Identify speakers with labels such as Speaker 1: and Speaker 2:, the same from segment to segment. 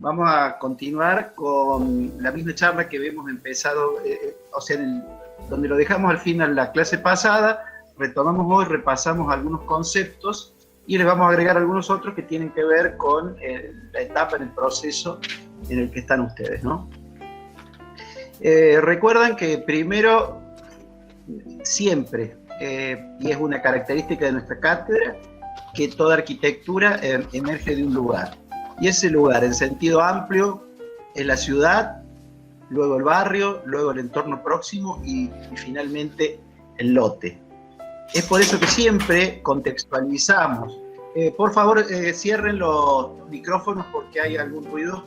Speaker 1: Vamos a continuar con la misma charla que habíamos empezado, o sea, donde lo dejamos al final la clase pasada, retomamos hoy, repasamos algunos conceptos y les vamos a agregar algunos otros que tienen que ver con la etapa en el proceso en el que están ustedes, ¿no? Recuerdan que primero, siempre, y es una característica de nuestra cátedra, que toda arquitectura emerge de un lugar. Y ese lugar, en sentido amplio, es la ciudad, luego el barrio, luego el entorno próximo y finalmente el lote. Es por eso que siempre contextualizamos. Por favor, cierren los micrófonos porque hay algún ruido.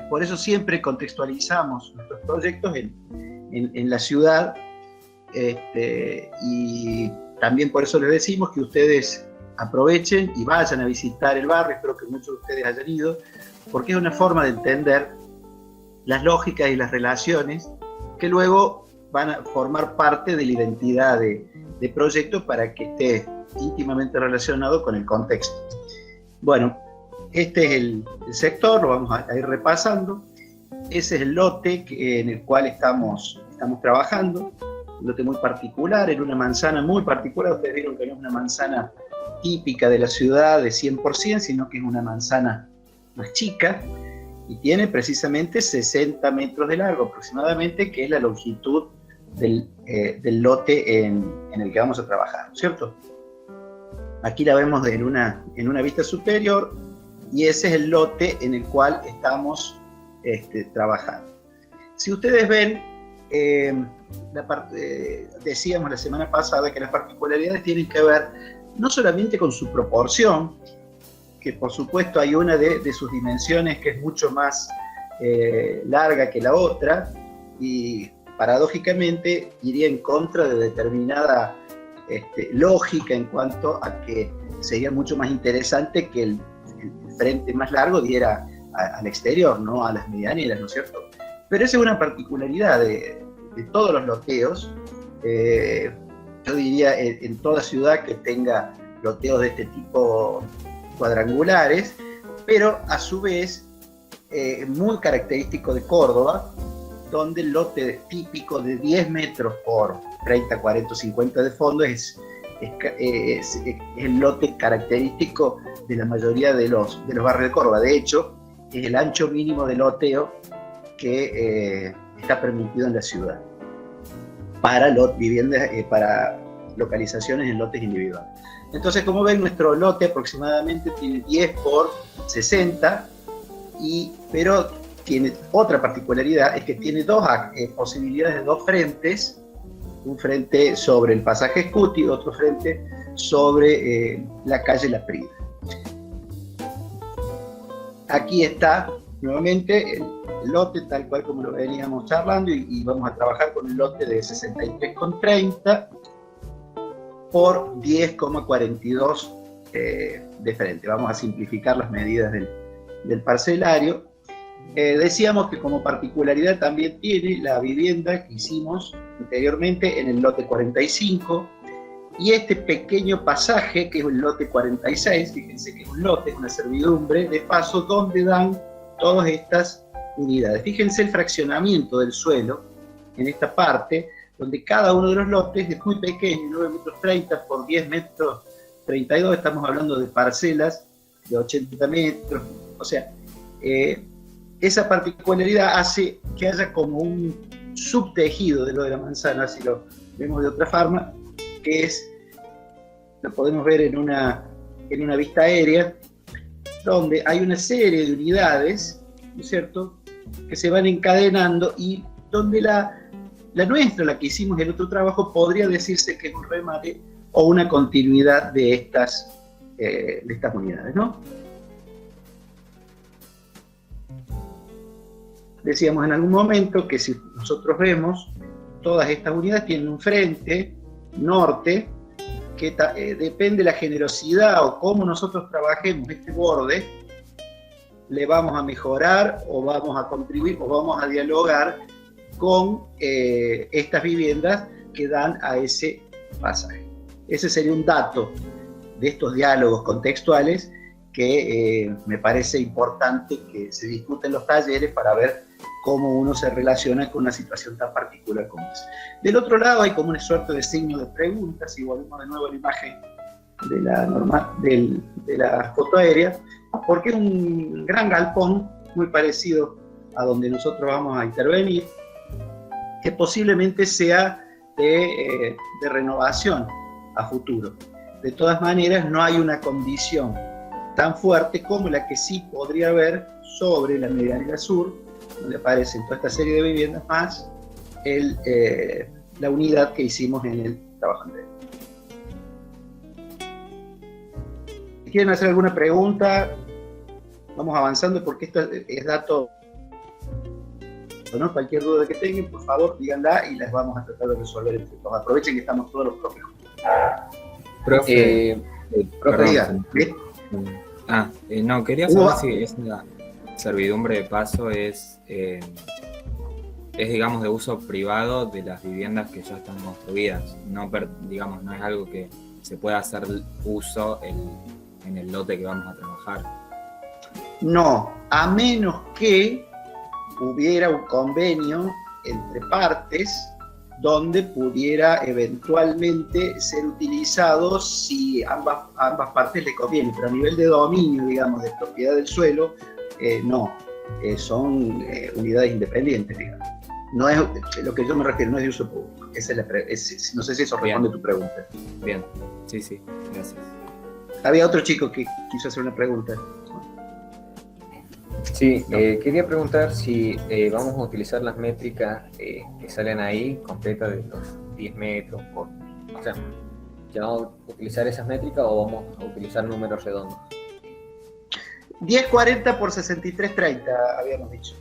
Speaker 1: Por eso siempre contextualizamos nuestros proyectos en la ciudad, y también por eso les decimos que ustedes aprovechen y vayan a visitar el barrio. Espero que muchos de ustedes hayan ido, porque es una forma de entender las lógicas y las relaciones que luego van a formar parte de la identidad de proyecto para que esté íntimamente relacionado con el contexto. Bueno, este es el sector, lo vamos a ir repasando. Ese es el lote en el cual estamos trabajando, un lote muy particular, en una manzana muy particular. Ustedes vieron que no es una manzana típica de la ciudad de 100%, sino que es una manzana más chica y tiene precisamente 60 metros de largo aproximadamente, que es la longitud del lote en el que vamos a trabajar, ¿cierto? Aquí la vemos en una vista superior y ese es el lote en el cual estamos trabajando. Si ustedes ven, decíamos la semana pasada que las particularidades tienen que ver no solamente con su proporción, que por supuesto hay una de sus dimensiones que es mucho más larga que la otra y paradójicamente iría en contra de determinada lógica en cuanto a que sería mucho más interesante que el frente más largo diera al exterior, no a las medianeras, ¿no es cierto? Pero esa es una particularidad de todos los loteos. Yo diría en toda ciudad que tenga loteos de este tipo cuadrangulares, pero a su vez muy característico de Córdoba, donde el lote típico de 10 metros por 30, 40, 50 de fondo es el lote característico de la mayoría de los barrios de Córdoba. De hecho, es el ancho mínimo de loteo que está permitido en la ciudad para viviendas, para localizaciones en lotes individuales. Entonces, como ven, nuestro lote aproximadamente tiene 10 por 60, pero tiene otra particularidad, es que tiene posibilidades de dos frentes, un frente sobre el pasaje Scuti y otro frente sobre la calle La Prida. Aquí está nuevamente el lote tal cual como lo veníamos charlando y vamos a trabajar con un lote de 63,30 por 10,42 de frente. Vamos a simplificar las medidas del parcelario. Decíamos que como particularidad también tiene la vivienda que hicimos anteriormente en el lote 45 y este pequeño pasaje que es el lote 46, fíjense que es un lote, una servidumbre de paso donde dan todas estas unidades. Fíjense el fraccionamiento del suelo en esta parte, donde cada uno de los lotes es muy pequeño, 9 metros 30 por 10 metros 32, estamos hablando de parcelas de 80 metros, o sea, esa particularidad hace que haya como un subtejido de lo de la manzana, si lo vemos de otra forma, que lo podemos ver en una vista aérea, donde hay una serie de unidades, ¿no es cierto?, que se van encadenando y donde la nuestra, la que hicimos en otro trabajo, podría decirse que es un remate o una continuidad de estas unidades, ¿no? Decíamos en algún momento que si nosotros vemos, todas estas unidades tienen un frente norte que depende de la generosidad o cómo nosotros trabajemos este borde, le vamos a mejorar o vamos a contribuir o vamos a dialogar con estas viviendas que dan a ese pasaje. Ese sería un dato de estos diálogos contextuales que me parece importante que se discuten los talleres para ver cómo uno se relaciona con una situación tan particular como esa. Del otro lado hay como una suerte de signo de preguntas, y volvemos de nuevo a la imagen de la foto aérea, porque es un gran galpón muy parecido a donde nosotros vamos a intervenir, que posiblemente sea de renovación a futuro. De todas maneras, no hay una condición tan fuerte como la que sí podría haber sobre la Medianera Sur, donde aparecen toda esta serie de viviendas más la unidad que hicimos en el trabajo anterior. Si quieren hacer alguna pregunta, vamos avanzando porque esto es dato, ¿no? Cualquier duda que tengan, por favor, díganla y las vamos a tratar de resolver entre todos. Aprovechen que estamos todos los profes.
Speaker 2: Profe,
Speaker 1: diga.
Speaker 2: No, quería saber si esa servidumbre de paso es, digamos, de uso privado de las viviendas que ya están construidas. No, digamos, no es algo que se pueda hacer uso en el lote que vamos a trabajar.
Speaker 1: No, a menos que hubiera un convenio entre partes donde pudiera eventualmente ser utilizado si ambas partes le conviene, pero a nivel de dominio, digamos, de propiedad del suelo, no, son unidades independientes, digamos. No es lo que yo me refiero, no es de uso público. No sé si eso responde a tu pregunta.
Speaker 2: Bien, sí, gracias.
Speaker 1: Había otro chico que quiso hacer una pregunta.
Speaker 3: Sí, quería preguntar si vamos a utilizar las métricas que salen ahí, completas de los 10 metros, o sea, ¿ya vamos a utilizar esas métricas o vamos a utilizar números redondos?
Speaker 1: 1040 por 6330, habíamos dicho.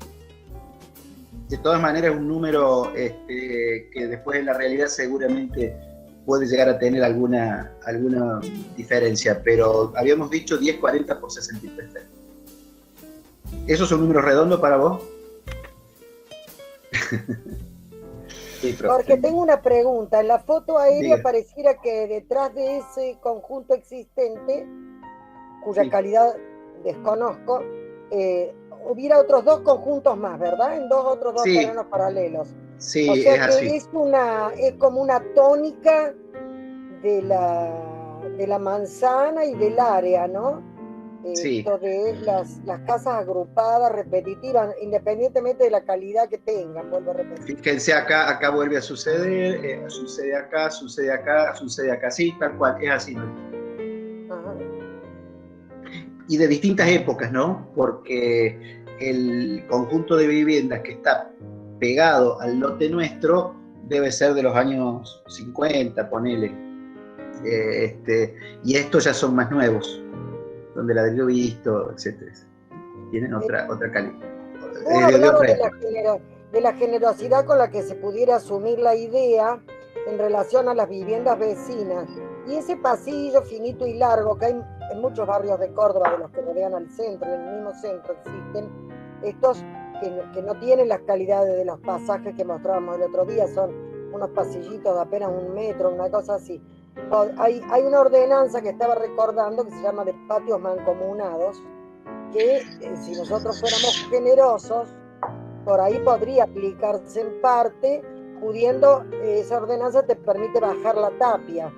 Speaker 1: De todas maneras, un número que después en la realidad seguramente puede llegar a tener alguna diferencia, pero habíamos dicho 1040 por 6330. ¿Esos son números redondos para vos?
Speaker 4: Sí, porque tengo una pregunta. En la foto aérea pareciera que detrás de ese conjunto existente, cuya calidad desconozco, hubiera otros dos conjuntos más, ¿verdad? En otros dos terrenos paralelos.
Speaker 1: Sí,
Speaker 4: o sea
Speaker 1: es así.
Speaker 4: Es como una tónica de la manzana y del área, ¿no? Esto de las casas agrupadas, repetitivas, independientemente de la calidad que tengan, vuelvo a repetir.
Speaker 1: Fíjense acá vuelve a suceder, sucede acá, sí, tal cual, es así, ¿no?
Speaker 4: Ajá.
Speaker 1: Y de distintas épocas, ¿no? Porque el conjunto de viviendas que está pegado al lote nuestro debe ser de los años 50, ponele. Y estos ya son más nuevos, donde ladrillo visto, etcétera. Tienen otra calidad.
Speaker 4: De la generosidad con la que se pudiera asumir la idea en relación a las viviendas vecinas. Y ese pasillo finito y largo que hay en muchos barrios de Córdoba, de los que rodean al centro, en el mismo centro existen estos que no tienen las calidades de los pasajes que mostrábamos el otro día, son unos pasillitos de apenas 1 metro, una cosa así. Hay una ordenanza que estaba recordando que se llama de patios mancomunados, que si nosotros fuéramos generosos, por ahí podría aplicarse en parte, pudiendo, esa ordenanza te permite bajar la tapia,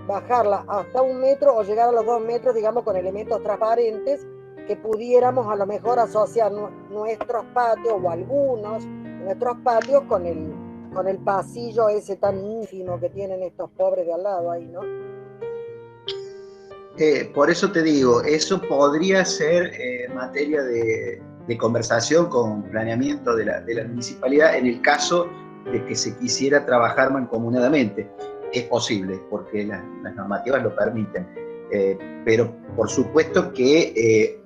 Speaker 4: bajarla hasta 1 metro o llegar a los 2 metros, digamos, con elementos transparentes que pudiéramos a lo mejor asociar nuestros patios o algunos de nuestros patios con el pasillo ese tan ínfimo que tienen estos pobres de al lado ahí, ¿no?
Speaker 1: Por eso te digo, eso podría ser materia de conversación con planeamiento de la municipalidad en el caso de que se quisiera trabajar mancomunadamente. Es posible, porque las normativas lo permiten, pero por supuesto que,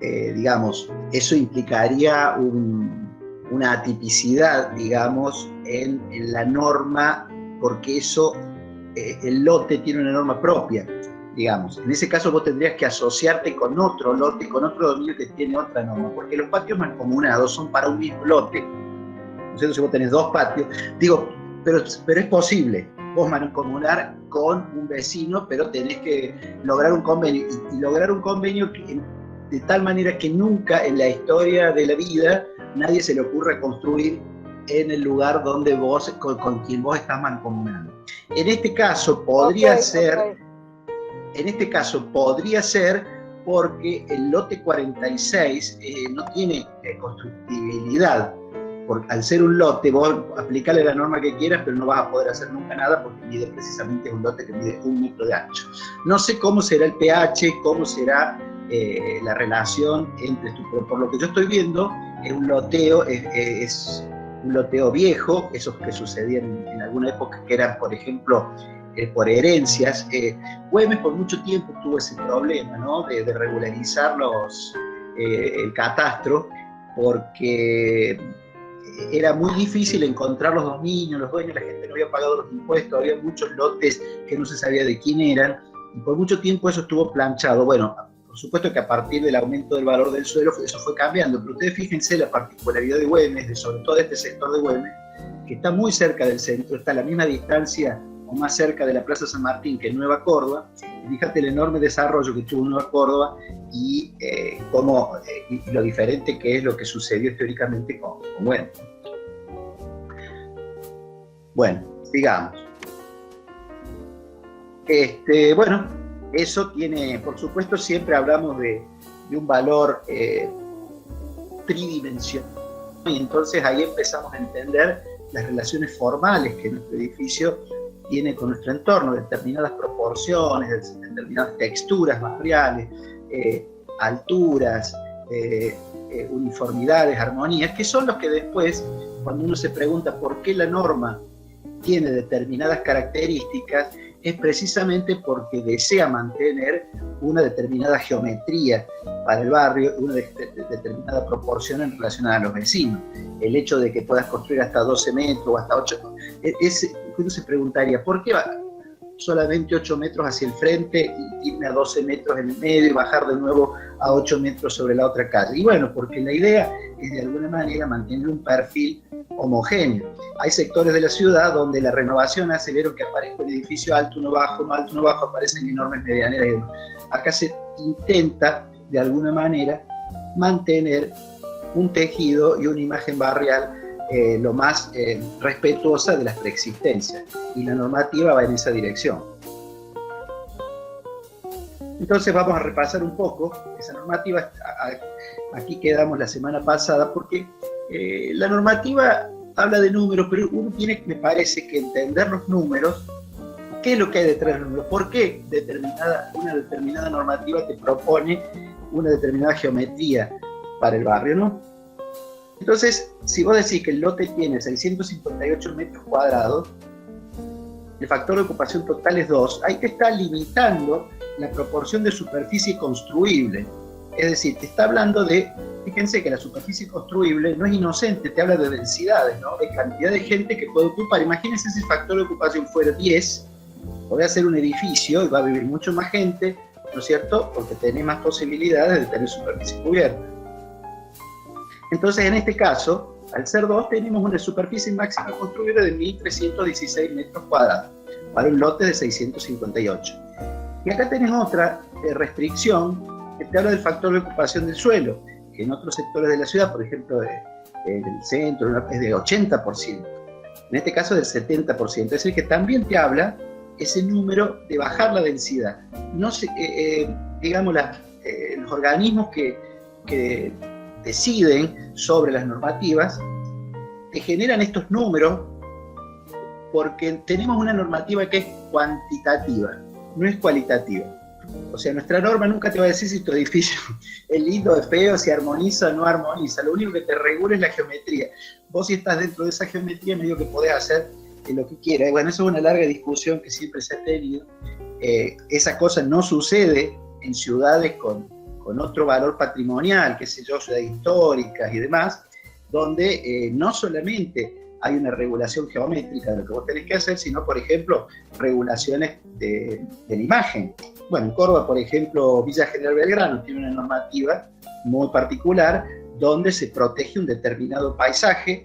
Speaker 1: digamos, eso implicaría una atipicidad, digamos, en la norma, porque eso, el lote tiene una norma propia, digamos. En ese caso vos tendrías que asociarte con otro lote, con otro dominio que tiene otra norma, porque los patios mancomunados son para un mismo lote. ¿No es cierto? Si vos tenés 2 patios, digo, pero es posible. vos mancomunar con un vecino, pero tenés que lograr un convenio, y lograr un convenio de tal manera que nunca en la historia de la vida nadie se le ocurra construir en el lugar donde vos, con quien vos estás mancomunando. En este caso podría ser, en este caso podría ser porque el lote 46 no tiene constructibilidad. Porque al ser un lote, vos aplicale la norma que quieras, pero no vas a poder hacer nunca nada porque mide precisamente un lote que mide 1 metro de ancho. No sé cómo será el pH, cómo será la relación entre esto, pero por lo que yo estoy viendo, es un loteo, es un loteo viejo, esos que sucedían en alguna época, que eran, por ejemplo, por herencias. Güemes por mucho tiempo tuvo ese problema, ¿no? de regularizar el catastro, porque era muy difícil encontrar los dominios, los dueños, la gente no había pagado los impuestos, había muchos lotes que no se sabía de quién eran, y por mucho tiempo eso estuvo planchado. Bueno, por supuesto que a partir del aumento del valor del suelo eso fue cambiando, pero ustedes fíjense la particularidad de Güemes, sobre todo de este sector de Güemes, que está muy cerca del centro, está a la misma distancia o más cerca de la Plaza San Martín que en Nueva Córdoba. Fíjate el enorme desarrollo que tuvo Nueva Córdoba y lo diferente que es lo que sucedió históricamente con Güemes. Bueno, sigamos. Bueno, eso tiene, por supuesto, siempre hablamos de un valor tridimensional, y entonces ahí empezamos a entender las relaciones formales que nuestro edificio tiene con nuestro entorno, determinadas proporciones, determinadas texturas barriales, alturas, uniformidades, armonías, que son los que después, cuando uno se pregunta por qué la norma tiene determinadas características, es precisamente porque desea mantener una determinada geometría para el barrio, una determinada proporción en relación a los vecinos. El hecho de que puedas construir hasta 12 metros o hasta 8, uno se preguntaría, ¿por qué va solamente 8 metros hacia el frente y irme a 12 metros en el medio y bajar de nuevo a 8 metros sobre la otra calle? Y bueno, porque la idea es de alguna manera mantener un perfil homogéneo. Hay sectores de la ciudad donde la renovación hace ver que aparezca un edificio alto, uno bajo, aparecen enormes medianeras. Acá se intenta de alguna manera mantener un tejido y una imagen barrial lo más respetuosa de las preexistencias, y la normativa va en esa dirección. Entonces vamos a repasar un poco esa normativa. Aquí quedamos la semana pasada porque la normativa habla de números, pero uno tiene, me parece, que entender los números. ¿Qué es lo que hay detrás de los números? ¿Por qué una determinada normativa te propone una determinada geometría para el barrio, no? Entonces, si vos decís que el lote tiene 658 metros cuadrados, el factor de ocupación total es 2, ahí te está limitando la proporción de superficie construible. Es decir, te está hablando de, fíjense que la superficie construible no es inocente, te habla de densidades, ¿no? De cantidad de gente que puede ocupar. Imagínense si el factor de ocupación fuera 10, podría ser un edificio y va a vivir mucho más gente, ¿no es cierto? Porque tenés más posibilidades de tener superficie cubierta. Entonces, en este caso, al ser 2, tenemos una superficie máxima construida de 1.316 metros cuadrados para un lote de 658. Y acá tenés otra restricción que te habla del factor de ocupación del suelo, que en otros sectores de la ciudad, por ejemplo, del centro, es de 80%. En este caso, del 70%. Es decir, que también te habla ese número de bajar la densidad. No sé, digamos, los organismos que deciden sobre las normativas te generan estos números porque tenemos una normativa que es cuantitativa, no es cualitativa. O sea, nuestra norma nunca te va a decir si tu edificio es lindo, es feo, si armoniza o no armoniza. Lo único que te regula es la geometría. Vos, si estás dentro de esa geometría, medio que podés hacer lo que quieras. Bueno, eso es una larga discusión que siempre se ha tenido. Esa cosa no sucede en ciudades con otro valor patrimonial, qué sé yo, ciudades históricas y demás, donde no solamente hay una regulación geométrica de lo que vos tenés que hacer, sino, por ejemplo, regulaciones de la imagen. Bueno, en Córdoba, por ejemplo, Villa General Belgrano tiene una normativa muy particular donde se protege un determinado paisaje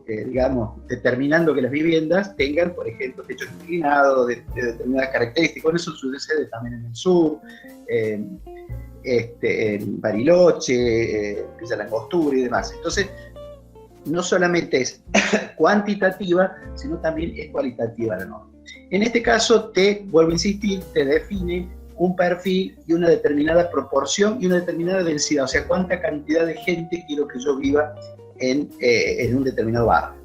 Speaker 1: digamos, determinando que las viviendas tengan, por ejemplo, techo inclinado de determinadas características. Bueno, eso sucede también en el sur, en Bariloche, Villa Langostura y demás. Entonces, no solamente es cuantitativa, sino también es cualitativa la norma. En este caso, vuelvo a insistir, te define un perfil y una determinada proporción y una determinada densidad, o sea, cuánta cantidad de gente quiero que yo viva en un determinado barrio.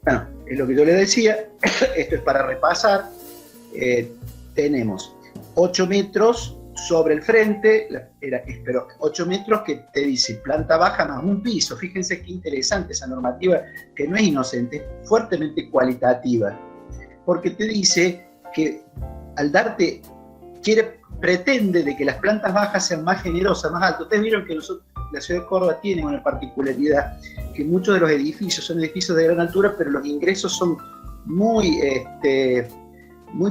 Speaker 1: Bueno, es lo que yo le decía, esto es para repasar. Tenemos 8 metros sobre el frente, pero 8 metros que te dice planta baja más un piso. Fíjense qué interesante esa normativa, que no es inocente, es fuertemente cualitativa, porque te dice que al darte, pretende de que las plantas bajas sean más generosas, más altas. Ustedes vieron que la ciudad de Córdoba tiene una particularidad, que muchos de los edificios son edificios de gran altura, pero los ingresos son muy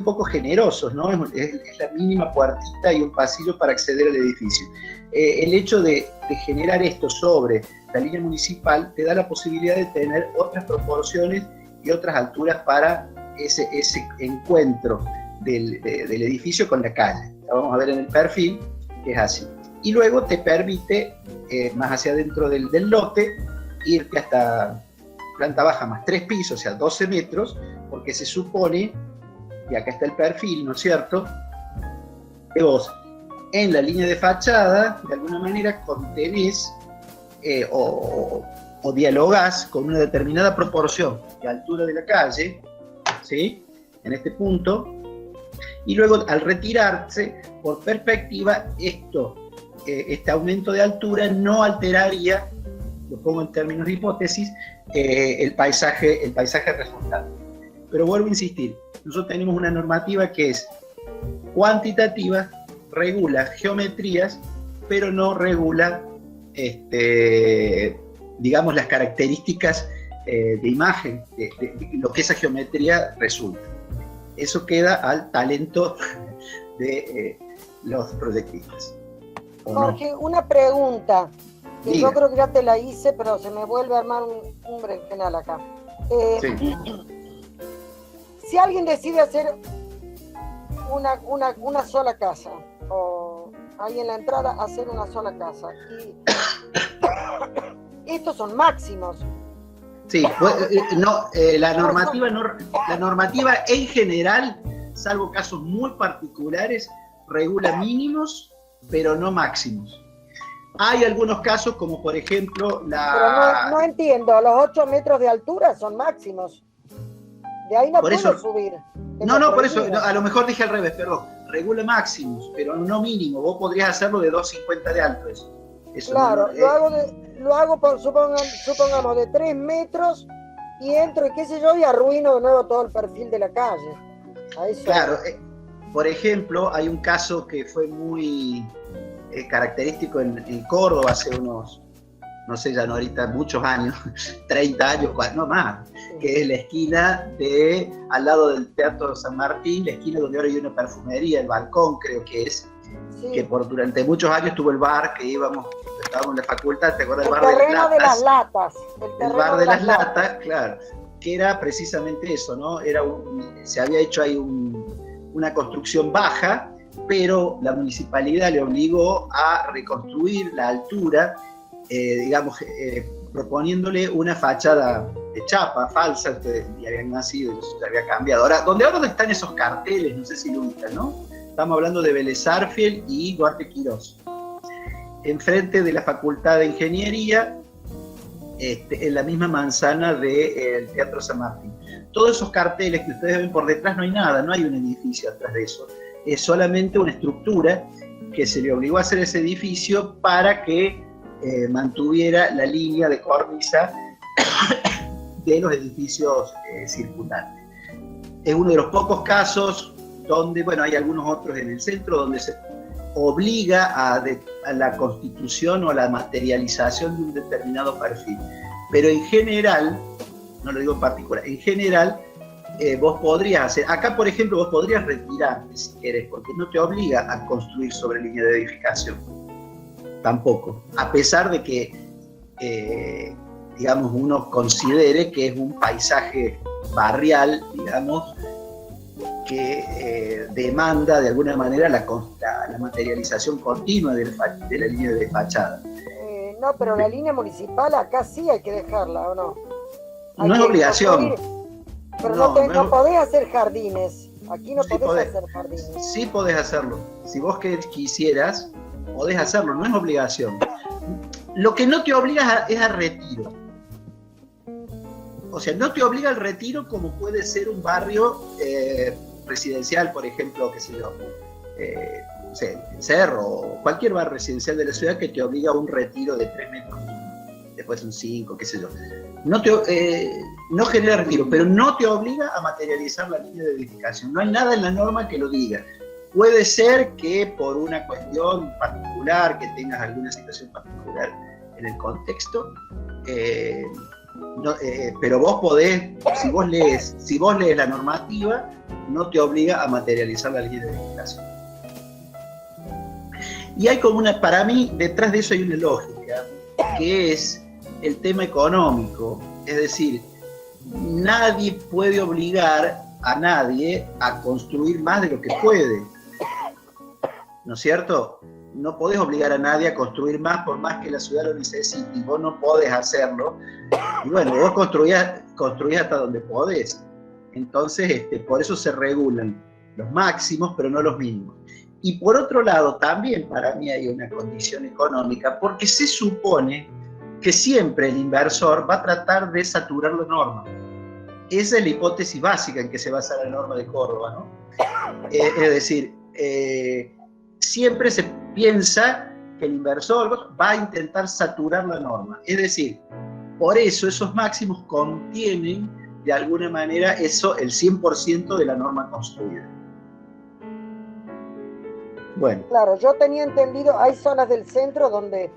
Speaker 1: poco generosos, ¿no? Es la mínima puertita y un pasillo para acceder al edificio. El hecho de generar esto sobre la línea municipal te da la posibilidad de tener otras proporciones y otras alturas para ese encuentro del edificio con la calle. La vamos a ver en el perfil, que es así. Y luego te permite, más hacia adentro del lote, irte hasta planta baja más 3 pisos, o sea, 12 metros, porque se supone, y acá está el perfil, ¿no es cierto?, que vos en la línea de fachada, de alguna manera, contenés o dialogás con una determinada proporción de altura de la calle, ¿sí?, en este punto, y luego al retirarse, por perspectiva, este aumento de altura no alteraría, lo pongo en términos de hipótesis, el paisaje resultante. Pero vuelvo a insistir, nosotros tenemos una normativa que es cuantitativa, regula geometrías, pero no regula, digamos, las características de imagen, de lo que esa geometría resulta. Eso queda al talento de los proyectistas.
Speaker 4: Jorge, no? Una pregunta, que
Speaker 1: Diga.
Speaker 4: yo creo que ya te la hice, pero se me vuelve a armar un berenjenal acá.
Speaker 1: Sí.
Speaker 4: Si alguien decide hacer una sola casa, o ahí en la entrada hacer una sola casa, y estos son máximos.
Speaker 1: Sí, la normativa en general, salvo casos muy particulares, regula mínimos, pero no máximos. Hay algunos casos, como por ejemplo
Speaker 4: Pero no entiendo, los 8 metros de altura son máximos. De ahí no
Speaker 1: por
Speaker 4: puedo
Speaker 1: eso,
Speaker 4: subir.
Speaker 1: Por eso, a lo mejor dije al revés, perdón. Regula máximos, pero no mínimo. Vos podrías hacerlo de 2,50 de alto. Eso
Speaker 4: claro,
Speaker 1: no,
Speaker 4: lo hago por, supongamos, de 3 metros, y entro y qué sé yo, y arruino de nuevo todo el perfil de la calle. Ahí
Speaker 1: claro, por ejemplo, hay un caso que fue muy característico en Córdoba hace unos, no sé, ya no ahorita, muchos años, 30 años, no más, que es la esquina al lado del Teatro San Martín, la esquina donde ahora hay una perfumería, el balcón creo que es, sí, que durante muchos años tuvo el bar que estábamos en la facultad, ¿te acuerdas?
Speaker 4: El bar de las latas.
Speaker 1: El bar de las latas, claro, que era precisamente eso, ¿no? Se había hecho ahí una construcción baja, pero la municipalidad le obligó a reconstruir la altura, digamos, proponiéndole una fachada de chapa falsa, ustedes ya habían nacido y eso ya había cambiado. Ahora, ¿dónde están esos carteles? No sé si lo ubican, ¿no? Estamos hablando de Vélez Sarsfield y Duarte Quirós. Enfrente de la Facultad de Ingeniería, en la misma manzana del Teatro San Martín. Todos esos carteles que ustedes ven por detrás, no hay nada, no hay un edificio atrás de eso. Es solamente una estructura que se le obligó a hacer ese edificio para que mantuviera la línea de cornisa de los edificios circundantes. Es uno de los pocos casos donde, bueno, hay algunos otros en el centro donde se obliga a la constitución o a la materialización de un determinado perfil. Pero en general, no lo digo en particular, en general vos podrías hacer, acá por ejemplo vos podrías retirarte si querés, porque no te obliga a construir sobre línea de edificación, tampoco, a pesar de que digamos, uno considere que es un paisaje barrial, digamos, que demanda de alguna manera la materialización continua de la línea de fachada.
Speaker 4: No, pero la línea municipal acá sí hay que dejarla, ¿o no?
Speaker 1: No es obligación.
Speaker 4: Pero
Speaker 1: No
Speaker 4: no podés hacer jardines. Aquí no
Speaker 1: sí
Speaker 4: podés hacer jardines.
Speaker 1: Sí podés hacerlo. Si vos quisieras, podés hacerlo. No es obligación. Lo que no te obliga es a retiro. O sea, no te obliga al retiro como puede ser un barrio residencial, por ejemplo, qué sé yo, no sé, Cerro o cualquier barrio residencial de la ciudad que te obliga a un retiro de 3 metros, después son 5, qué sé yo. No genera retiro, pero no te obliga a materializar la línea de edificación. No hay nada en la norma que lo diga. Puede ser que por una cuestión particular, que tengas alguna situación particular en el contexto, pero vos podés, si vos lees la normativa, no te obliga a materializar la línea de edificación. Y hay como para mí, detrás de eso hay una lógica, que es el tema económico. Es decir, nadie puede obligar a nadie a construir más de lo que puede. ¿No es cierto? No podés obligar a nadie a construir más por más que la ciudad lo necesite, y vos no podés hacerlo. Y bueno, vos construís hasta donde podés. Entonces, por eso se regulan los máximos, pero no los mínimos. Y por otro lado, también para mí hay una condición económica, porque se supone que siempre el inversor va a tratar de saturar la norma. Esa es la hipótesis básica en que se basa la norma de Córdoba, ¿no? Es decir, siempre se piensa que el inversor va a intentar saturar la norma. Es decir, por eso esos máximos contienen de alguna manera el 100% de la norma construida. Bueno.
Speaker 4: Claro, yo tenía entendido, hay zonas del centro donde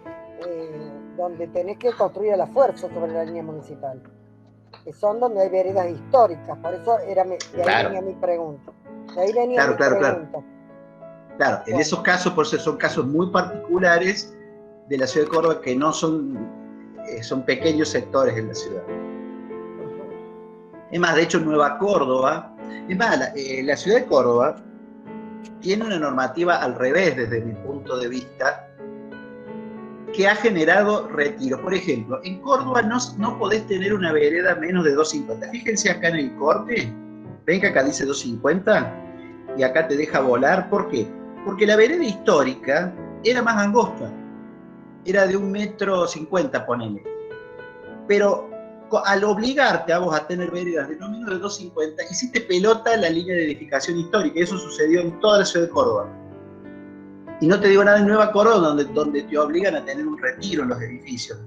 Speaker 4: tenés que construir a la fuerza sobre la línea municipal, que son donde hay veredas históricas, por eso de ahí venía mi pregunta.
Speaker 1: Claro, en esos casos, por eso son casos muy particulares de la ciudad de Córdoba, que no son pequeños sectores en la ciudad. Es más, de hecho, Nueva Córdoba, la ciudad de Córdoba tiene una normativa al revés desde mi punto de vista, que ha generado retiros. Por ejemplo, en Córdoba no podés tener una vereda menos de 2,50. Fíjense acá en el corte, ven que acá dice 2,50 y acá te deja volar. ¿Por qué? Porque la vereda histórica era más angosta, era de 1,50 m, ponele. Pero al obligarte a vos a tener veredas de no menos de 2,50, hiciste pelota la línea de edificación histórica, y eso sucedió en toda la ciudad de Córdoba. Y no te digo nada en Nueva Córdoba, donde te obligan a tener un retiro en los edificios.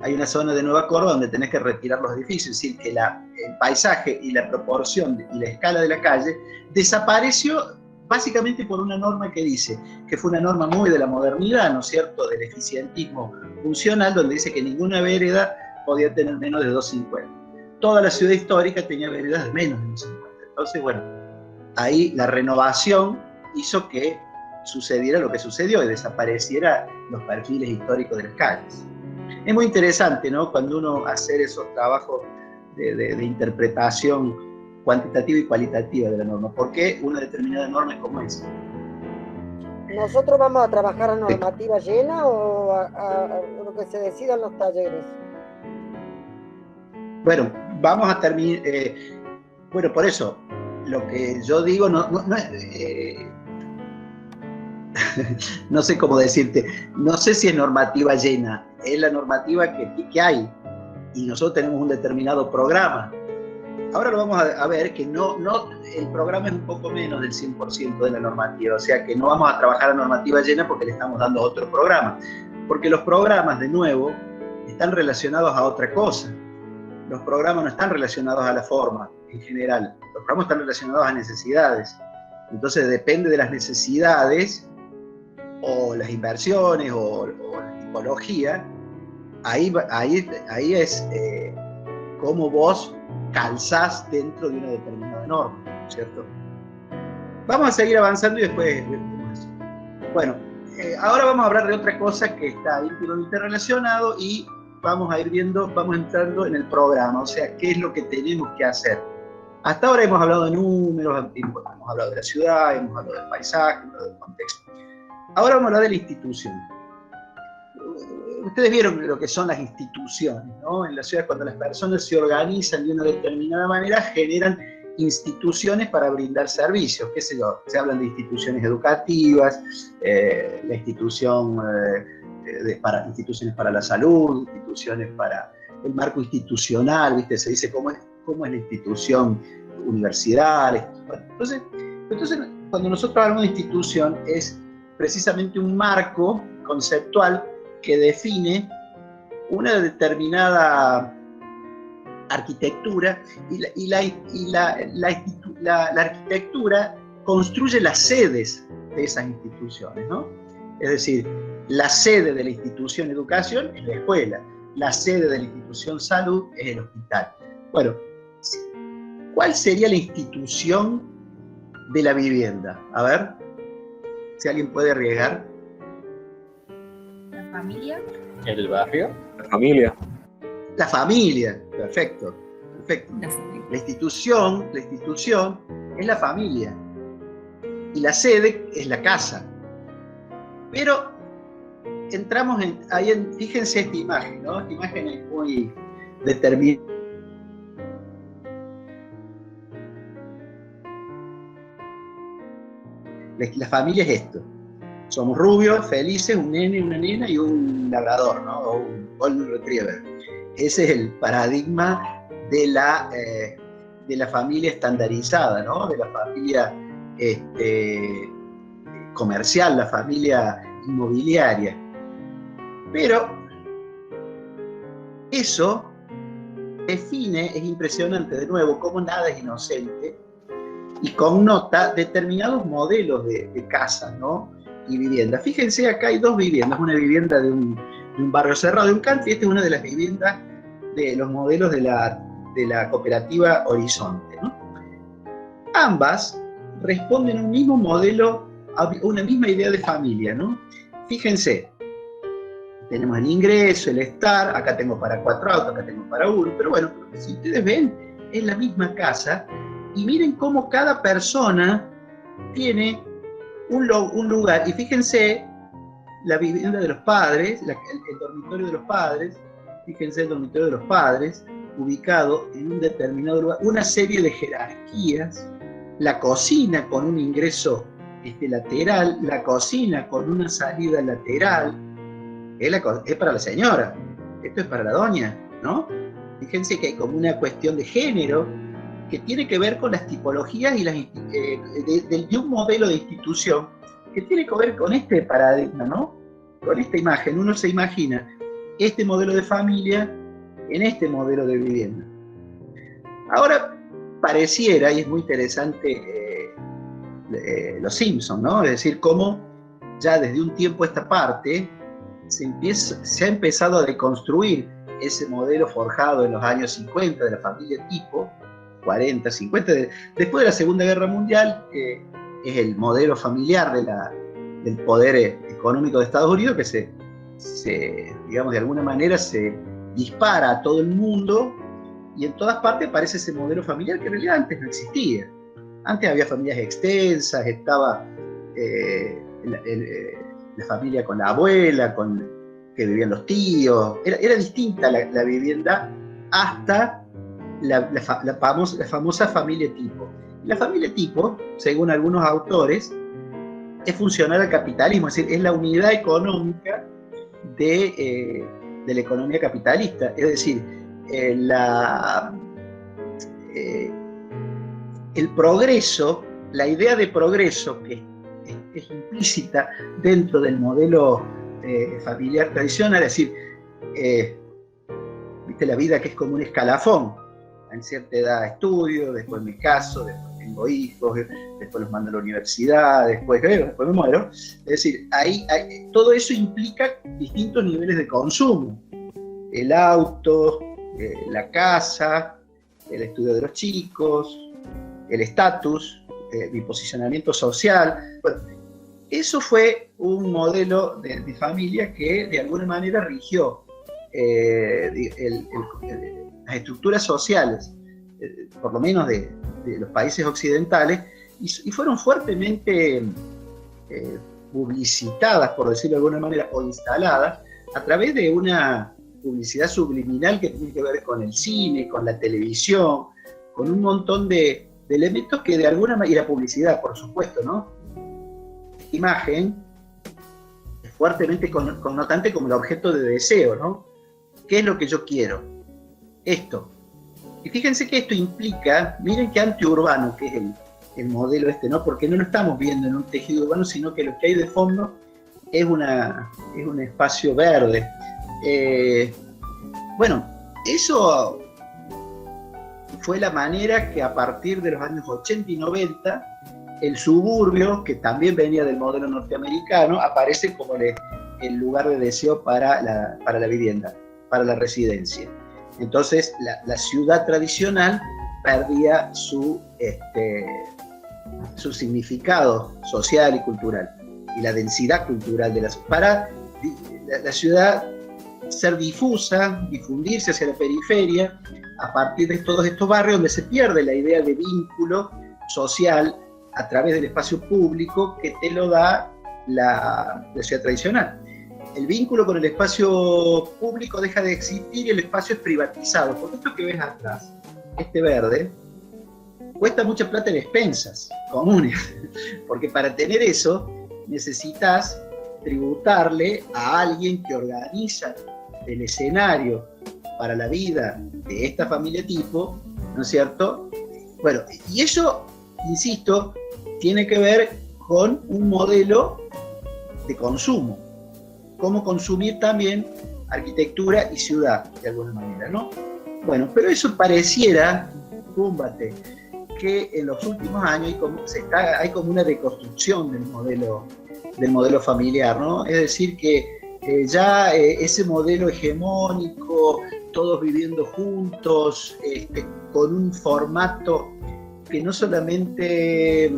Speaker 1: Hay una zona de Nueva Córdoba donde tenés que retirar los edificios, es decir, que el paisaje y la proporción y la escala de la calle desapareció básicamente por una norma que dice, que fue una norma muy de la modernidad, ¿no es cierto?, del eficientismo funcional, donde dice que ninguna vereda podía tener menos de 2,50. Toda la ciudad histórica tenía veredas de menos de 2,50. Entonces, bueno, ahí la renovación hizo que sucediera lo que sucedió y desapareciera los perfiles históricos de las calles. Es muy interesante, ¿no?, cuando uno hace esos trabajos de interpretación cuantitativa y cualitativa de la norma. ¿Por qué una determinada norma es como esa?
Speaker 4: ¿Nosotros vamos a trabajar a normativa llena o a lo que se decida en los talleres?
Speaker 1: Bueno, vamos a terminar. Bueno, por eso, lo que yo digo no sé cómo decirte, no sé si es normativa llena, es la normativa que hay, y nosotros tenemos un determinado programa. Ahora lo vamos a ver que el programa es un poco menos del 100% de la normativa, o sea que no vamos a trabajar a normativa llena porque le estamos dando otro programa, porque los programas, de nuevo, están relacionados a otra cosa. Los programas no están relacionados a la forma en general, los programas están relacionados a necesidades. Entonces depende de las necesidades o las inversiones o la tipología, ahí es cómo vos calzás dentro de una determinada norma, ¿cierto? Vamos a seguir avanzando y después vemos eso. Bueno, ahora vamos a hablar de otra cosa que está íntimamente relacionado y vamos a ir viendo, vamos entrando en el programa, o sea, qué es lo que tenemos que hacer. Hasta ahora hemos hablado de números, hemos hablado de la ciudad, hemos hablado del paisaje, hemos hablado del contexto. Ahora vamos a hablar de la institución. Ustedes vieron lo que son las instituciones, ¿no? En la ciudad, cuando las personas se organizan de una determinada manera, generan instituciones para brindar servicios, qué sé yo, se hablan de instituciones educativas, la institución instituciones para la salud, instituciones para el marco institucional, ¿viste? Se dice cómo es la institución universidad. Bueno, entonces, cuando nosotros hablamos de institución, es precisamente un marco conceptual que define una determinada arquitectura y la arquitectura construye las sedes de esas instituciones, ¿no? Es decir, la sede de la institución educación es la escuela, la sede de la institución salud es el hospital. Bueno, ¿cuál sería la institución de la vivienda? A ver, si alguien puede arriesgar.
Speaker 5: La familia.
Speaker 3: ¿El barrio?
Speaker 2: La familia.
Speaker 1: La familia, perfecto. La institución es la familia y la sede es la casa. Pero entramos fíjense esta imagen, ¿no? Esta imagen es muy determinada. La familia es esto. Somos rubios, felices, un nene, una nena y un labrador, ¿no? O un golden retriever. Ese es el paradigma de la familia estandarizada, ¿no? De la familia comercial, la familia inmobiliaria. Pero eso define, es impresionante de nuevo, cómo nada es inocente y connota determinados modelos de casa, ¿no? Y vivienda. Fíjense, acá hay dos viviendas, una vivienda de un barrio cerrado de un country, esta es una de las viviendas de los modelos de la cooperativa Horizonte, ¿no? Ambas responden a un mismo modelo, a una misma idea de familia, ¿no? Fíjense, tenemos el ingreso, el estar, acá tengo para 4 autos, acá tengo para 1, pero bueno, si ustedes ven, es la misma casa, y miren cómo cada persona tiene un lugar, y fíjense la vivienda de los padres, el dormitorio de los padres, fíjense el dormitorio de los padres, ubicado en un determinado lugar, una serie de jerarquías, la cocina con un ingreso lateral, la cocina con una salida lateral, es para la señora, esto es para la doña, ¿no? Fíjense que hay como una cuestión de género que tiene que ver con las tipologías y de un modelo de institución que tiene que ver con este paradigma, ¿no? Con esta imagen. Uno se imagina este modelo de familia en este modelo de vivienda. Ahora, pareciera, y es muy interesante, Los Simpsons, ¿no? Es decir, cómo ya desde un tiempo a esta parte se ha empezado a deconstruir ese modelo forjado en los años 50 de la familia tipo, 40, 50, después de la Segunda Guerra Mundial, es el modelo familiar del poder económico de Estados Unidos que digamos, de alguna manera se dispara a todo el mundo y en todas partes aparece ese modelo familiar que en realidad antes no existía. Antes había familias extensas, estaba la familia con la abuela, que vivían los tíos. Era distinta la vivienda hasta la famosa familia tipo. La familia tipo, según algunos autores, es funcional al capitalismo, es decir, es la unidad económica de la economía capitalista. Es decir, el progreso, la idea de progreso que es implícita dentro del modelo familiar tradicional, es decir, viste la vida que es como un escalafón. En cierta edad estudio, después me caso, después tengo hijos, después los mando a la universidad, después me muero. Es decir, todo eso implica distintos niveles de consumo. El auto, la casa, el estudio de los chicos, el estatus, mi posicionamiento social. Bueno, eso fue un modelo de familia que de alguna manera rigió las estructuras sociales, por lo menos de los países occidentales, y fueron fuertemente publicitadas, por decirlo de alguna manera, o instaladas a través de una publicidad subliminal que tiene que ver con el cine, con la televisión, con un montón de elementos que de alguna manera, y la publicidad, por supuesto, ¿no? Imagen es fuertemente connotante como el objeto de deseo, ¿no? ¿Qué es lo que yo quiero? Esto. Y fíjense que esto implica, miren qué antiurbano que es el modelo este, ¿no? Porque no lo estamos viendo en un tejido urbano, sino que lo que hay de fondo es un espacio verde. Bueno, eso fue la manera que a partir de los años 80 y 90, el suburbio, que también venía del modelo norteamericano, aparece como el lugar de deseo para la vivienda, para la residencia. Entonces, la ciudad tradicional perdía su significado social y cultural, y la densidad cultural de para la ciudad ser difusa, difundirse hacia la periferia, a partir de todos estos barrios donde se pierde la idea de vínculo social a través del espacio público que te lo da la ciudad tradicional. El vínculo con el espacio público deja de existir y el espacio es privatizado. Porque esto que ves atrás, este verde, cuesta mucha plata en expensas comunes, porque para tener eso necesitas tributarle a alguien que organiza el escenario para la vida de esta familia tipo, ¿no es cierto? Bueno, y eso, insisto, tiene que ver con un modelo de consumo, cómo consumir también arquitectura y ciudad, de alguna manera, ¿no? Bueno, pero eso pareciera, cúmbate, que en los últimos años hay como una deconstrucción del modelo familiar, ¿no? Es decir, que ya ese modelo hegemónico, todos viviendo juntos, con un formato que no solamente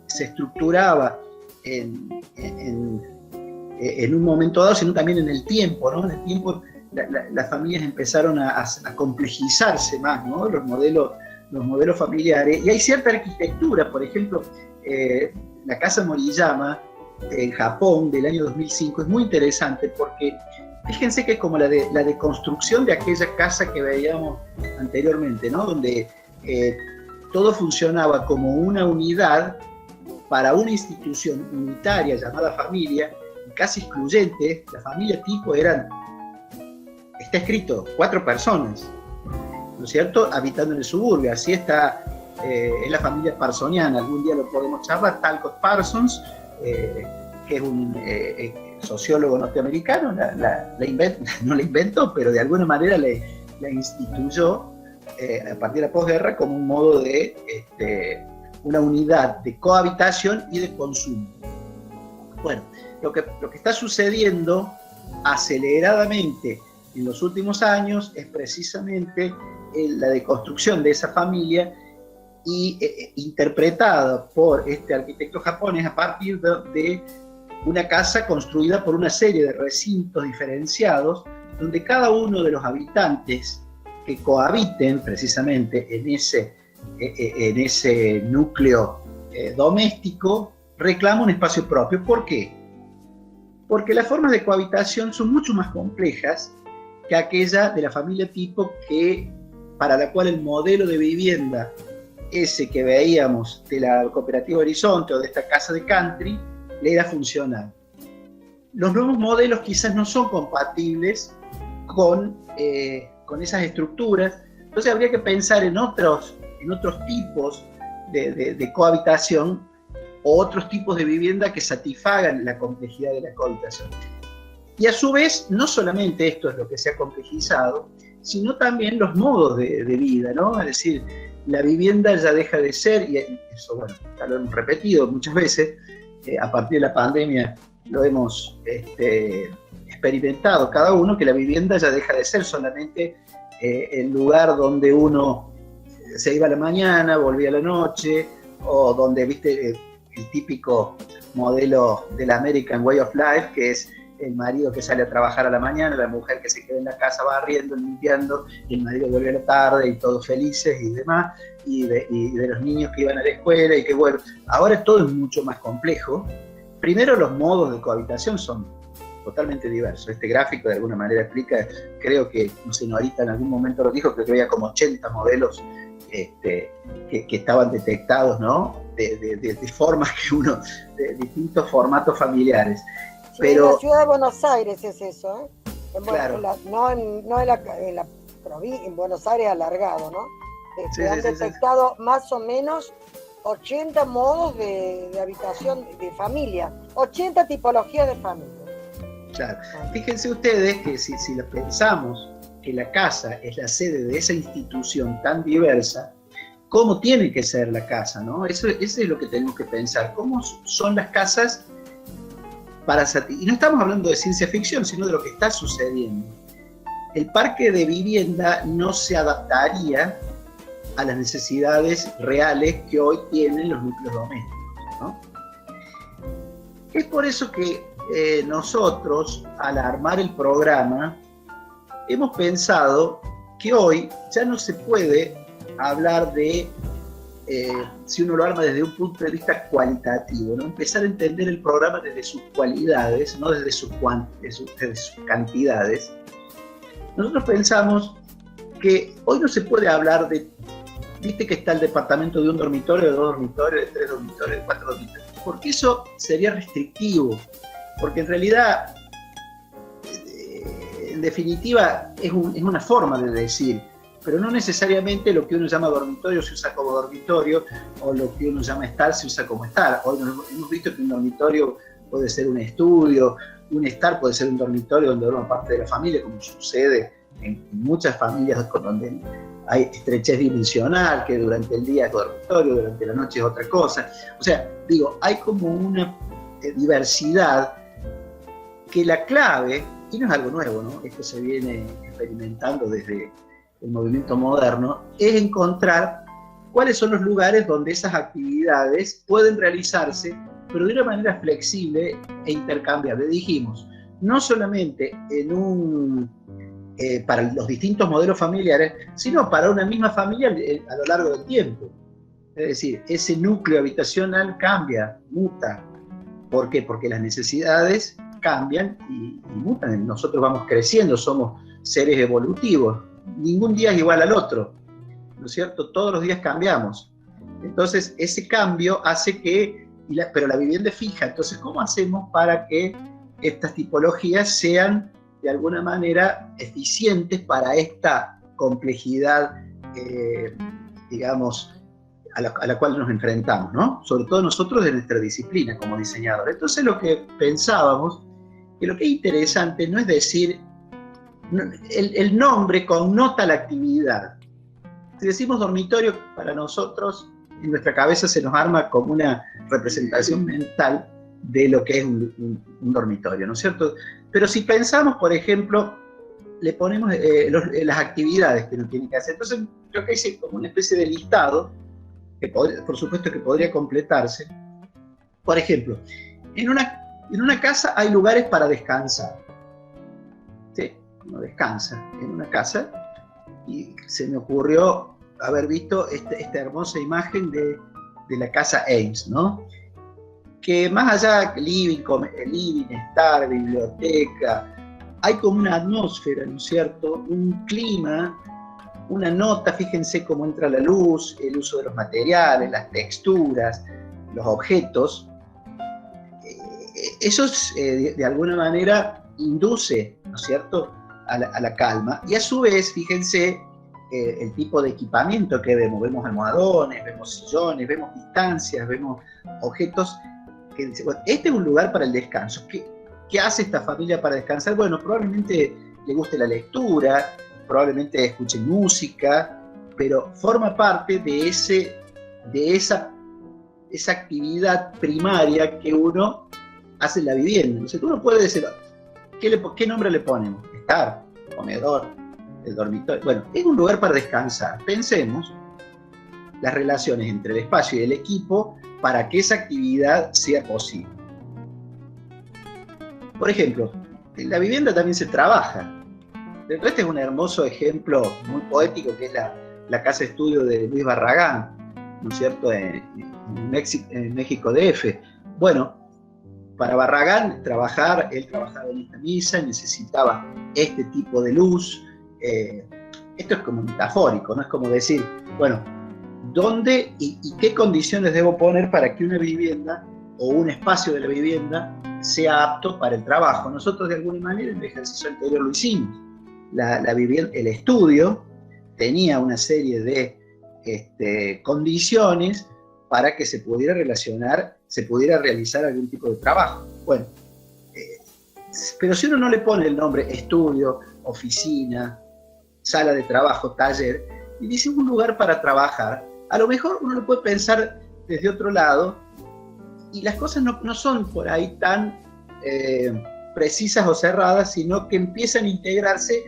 Speaker 1: se estructuraba en un momento dado, sino también en el tiempo, ¿no? En el tiempo las familias empezaron a complejizarse más, ¿no? Los modelos familiares, y hay cierta arquitectura, por ejemplo, la casa Moriyama en Japón del año 2005 es muy interesante porque fíjense que es como la deconstrucción de aquella casa que veíamos anteriormente, ¿no? Donde todo funcionaba como una unidad para una institución unitaria llamada familia, casi excluyente. La familia tipo está escrito 4 personas, ¿no es cierto?, habitando en el suburbio. Así está, es la familia parsoniana. Algún día lo podemos charlar. Talcott Parsons, que es un sociólogo norteamericano, no la inventó, pero de alguna manera la instituyó a partir de la posguerra como un modo de una unidad de cohabitación y de consumo. Bueno, lo que está sucediendo aceleradamente en los últimos años es precisamente la deconstrucción de esa familia y interpretada por este arquitecto japonés a partir de una casa construida por una serie de recintos diferenciados donde cada uno de los habitantes que cohabiten precisamente en ese núcleo doméstico reclama un espacio propio. ¿Por qué? Porque las formas de cohabitación son mucho más complejas que aquella de la familia tipo para la cual el modelo de vivienda ese que veíamos de la Cooperativa Horizonte o de esta casa de country le era funcional. Los nuevos modelos quizás no son compatibles con esas estructuras, entonces habría que pensar en otros tipos de cohabitación o otros tipos de vivienda que satisfagan la complejidad de la cohabitación. Y a su vez, no solamente esto es lo que se ha complejizado, sino también los modos de vida, ¿no? Es decir, la vivienda ya deja de ser, y eso, bueno, ya lo hemos repetido muchas veces, a partir de la pandemia lo hemos experimentado cada uno, que la vivienda ya deja de ser solamente el lugar donde uno se iba a la mañana, volvía a la noche, o donde, viste, el típico modelo del American Way of Life, que es el marido que sale a trabajar a la mañana, la mujer que se queda en la casa barriendo, limpiando, y el marido vuelve a la tarde y todos felices y demás, y de los niños que iban a la escuela y que bueno, ahora todo es mucho más complejo. Primero, los modos de cohabitación son totalmente diversos. Este gráfico de alguna manera explica, creo que, no sé, Norita en algún momento lo dijo, creo que había como 80 modelos que estaban detectados, ¿no? De formas que uno, de distintos formatos familiares.
Speaker 4: Sí,
Speaker 1: pero
Speaker 4: en la ciudad de Buenos Aires es eso, ¿eh?
Speaker 1: Claro.
Speaker 4: No en la provincia, en Buenos Aires alargado, ¿no?
Speaker 1: Sí,
Speaker 4: Han detectado más o menos 80 modos de habitación de familia, 80 tipologías de familia.
Speaker 1: Claro. Fíjense ustedes que si lo pensamos, que la casa es la sede de esa institución tan diversa, ¿cómo tiene que ser la casa, no? Eso es lo que tenemos que pensar. ¿Cómo son las casas para satisfacer? Y no estamos hablando de ciencia ficción, sino de lo que está sucediendo. El parque de vivienda no se adaptaría a las necesidades reales que hoy tienen los núcleos domésticos, ¿no? Es por eso que nosotros, al armar el programa, hemos pensado que hoy ya no se puede hablar de, si uno lo arma desde un punto de vista cualitativo, ¿no? Empezar a entender el programa desde sus cualidades, no desde sus cantidades. Nosotros pensamos que hoy no se puede hablar de, viste que está el departamento de un dormitorio, de 2 dormitorios, de 3 dormitorios, de 4 dormitorios, porque eso sería restrictivo, porque en realidad, en definitiva, es una forma de decir, pero no necesariamente lo que uno llama dormitorio se usa como dormitorio, o lo que uno llama estar se usa como estar. Hoy hemos visto que un dormitorio puede ser un estudio, un estar puede ser un dormitorio donde duerme parte de la familia, como sucede en muchas familias donde hay estrechez dimensional, que durante el día es dormitorio, durante la noche es otra cosa. O sea, digo, hay como una diversidad que la clave, y no es algo nuevo, ¿no? Esto se viene experimentando desde el movimiento moderno, es encontrar cuáles son los lugares donde esas actividades pueden realizarse, pero de una manera flexible e intercambiable. Dijimos, no solamente para los distintos modelos familiares, sino para una misma familia a lo largo del tiempo. Es decir, ese núcleo habitacional cambia, muta. ¿Por qué? Porque las necesidades cambian y mutan. Nosotros vamos creciendo, somos seres evolutivos. Ningún día es igual al otro, ¿no es cierto? Todos los días cambiamos. Entonces, ese cambio hace que, pero la vivienda es fija. Entonces, ¿cómo hacemos para que estas tipologías sean, de alguna manera, eficientes para esta complejidad, digamos, a la cual nos enfrentamos, ¿no? Sobre todo nosotros de nuestra disciplina como diseñadores. Entonces, lo que pensábamos, que lo que es interesante no es decir, el nombre connota la actividad. Si decimos dormitorio, para nosotros, en nuestra cabeza se nos arma como una representación mental de lo que es un dormitorio, ¿no es cierto? Pero si pensamos, por ejemplo, le ponemos las actividades que uno tiene que hacer, entonces creo que hay como una especie de listado, que por supuesto que podría completarse. Por ejemplo, en una casa hay lugares para descansar. ¿Sí? Uno descansa en una casa y se me ocurrió haber visto esta hermosa imagen de la casa Ames, ¿no? Que más allá de living, estar, biblioteca, hay como una atmósfera, ¿no es cierto? Un clima, una nota, fíjense cómo entra la luz, el uso de los materiales, las texturas, los objetos. Eso de alguna manera induce, ¿no es cierto?, a la calma. Y a su vez, fíjense el tipo de equipamiento que vemos. Vemos almohadones, vemos sillones, vemos distancias, vemos objetos que dicen, bueno, este es un lugar para el descanso. ¿Qué hace esta familia para descansar? Bueno, probablemente le guste la lectura, probablemente escuchen música, pero forma parte de esa actividad primaria que uno hace en la vivienda. Entonces uno puede decir, ¿qué nombre le ponemos? Estar, comedor, el dormitorio. Bueno, es un lugar para descansar. Pensemos las relaciones entre el espacio y el equipo para que esa actividad sea posible. Por ejemplo, en la vivienda también se trabaja. Este es un hermoso ejemplo muy poético que es la casa estudio de Luis Barragán, ¿no es cierto?, en México DF. Bueno, para Barragán él trabajaba en esta misa, necesitaba este tipo de luz. Esto es como metafórico, ¿no? Es como decir, bueno, ¿dónde y qué condiciones debo poner para que una vivienda o un espacio de la vivienda sea apto para el trabajo? Nosotros de alguna manera en el ejercicio anterior lo hicimos. El estudio tenía una serie de condiciones para que se pudiera realizar algún tipo de trabajo. Bueno, pero si uno no le pone el nombre estudio, oficina, sala de trabajo, taller, y dice un lugar para trabajar, a lo mejor uno lo puede pensar desde otro lado, y las cosas no son por ahí tan precisas o cerradas, sino que empiezan a integrarse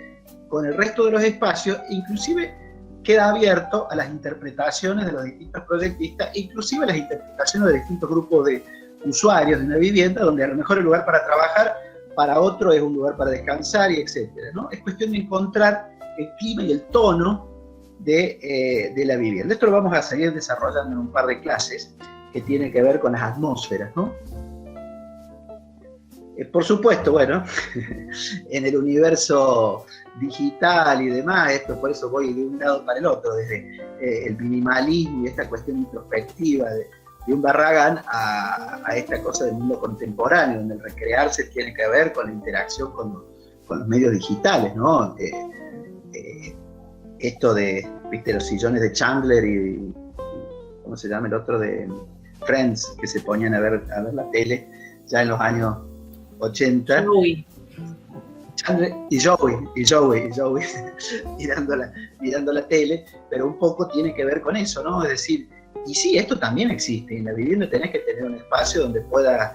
Speaker 1: con el resto de los espacios, inclusive queda abierto a las interpretaciones de los distintos proyectistas, inclusive a las interpretaciones de distintos grupos de usuarios de una vivienda, donde a lo mejor el lugar para trabajar, para otro es un lugar para descansar, y etcétera, ¿no? Es cuestión de encontrar el clima y el tono de la vivienda. Esto lo vamos a seguir desarrollando en un par de clases que tiene que ver con las atmósferas, ¿no? Por supuesto, bueno, en el universo digital y demás, por eso voy de un lado para el otro, desde el minimalismo y esta cuestión introspectiva de un Barragán a esta cosa del mundo contemporáneo, donde el recrearse tiene que ver con la interacción con los medios digitales, ¿no? Esto de, viste, los sillones de Chandler y ¿cómo se llama el otro? De Friends, que se ponían a ver la tele ya en los años 80. Chandler y Joey mirando la tele, pero un poco tiene que ver con eso, ¿no? Es decir, y sí, esto también existe. En la vivienda tenés que tener un espacio donde puedas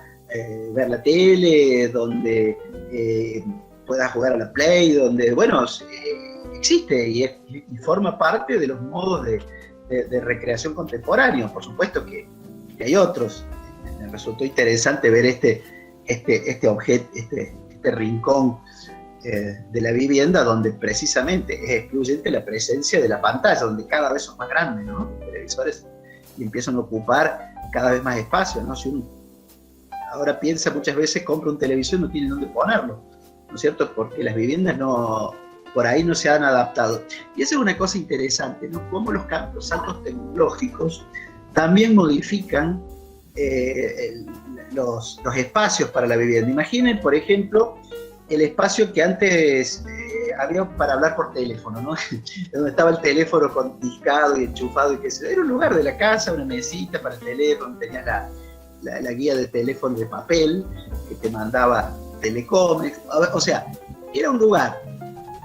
Speaker 1: ver la tele, donde puedas jugar a la Play, donde, bueno, existe y forma parte de los modos de recreación contemporáneos. Por supuesto que hay otros. Me resultó interesante ver este objeto, este rincón de la vivienda, donde precisamente es excluyente la presencia de la pantalla, donde cada vez son más grandes, ¿no? Los televisores y empiezan a ocupar cada vez más espacio, ¿no? Si uno ahora piensa muchas veces, compra un televisor y no tiene dónde ponerlo, ¿no es cierto? Porque las viviendas por ahí no se han adaptado. Y esa es una cosa interesante, ¿no? Cómo los saltos tecnológicos también modifican los espacios para la vivienda. Imaginen, por ejemplo, el espacio que antes había para hablar por teléfono, ¿no? Donde estaba el teléfono discado y enchufado y qué sé yo. Era un lugar de la casa, una mesita para el teléfono, tenías la guía de teléfono de papel que te mandaba Telecom, o sea, era un lugar.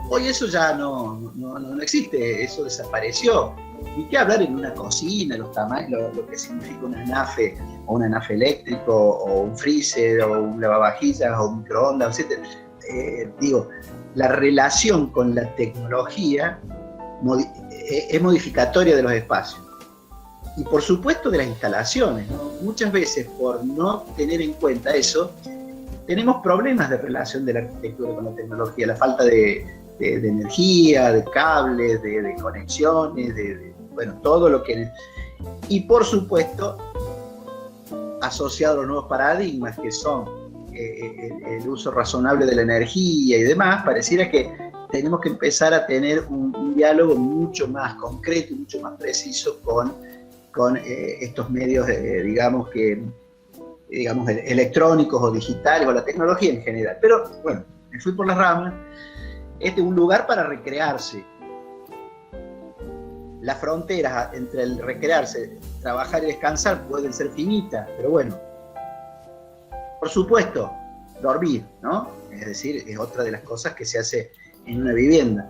Speaker 1: Hoy eso ya no existe, eso desapareció. ¿Y qué hablar en una cocina, los tamaños, lo que significa una anafe, o un anafe eléctrico, o un freezer, o un lavavajillas, o un microondas, etc.? Digo, la relación con la tecnología es modificatoria de los espacios. Y por supuesto de las instalaciones, ¿no? Muchas veces, por no tener en cuenta eso, tenemos problemas de relación de la arquitectura con la tecnología, la falta de energía, de cables, de conexiones, bueno, todo lo que... Y por supuesto, asociado a los nuevos paradigmas que son el uso razonable de la energía y demás, pareciera que tenemos que empezar a tener un diálogo mucho más concreto y mucho más preciso con estos medios, digamos, electrónicos o digitales o la tecnología en general. Pero bueno, me fui por las ramas. Este es un lugar para recrearse. Las fronteras entre el recrearse, trabajar y descansar pueden ser finitas, pero bueno, por supuesto, dormir, ¿no? Es decir, es otra de las cosas que se hace en una vivienda.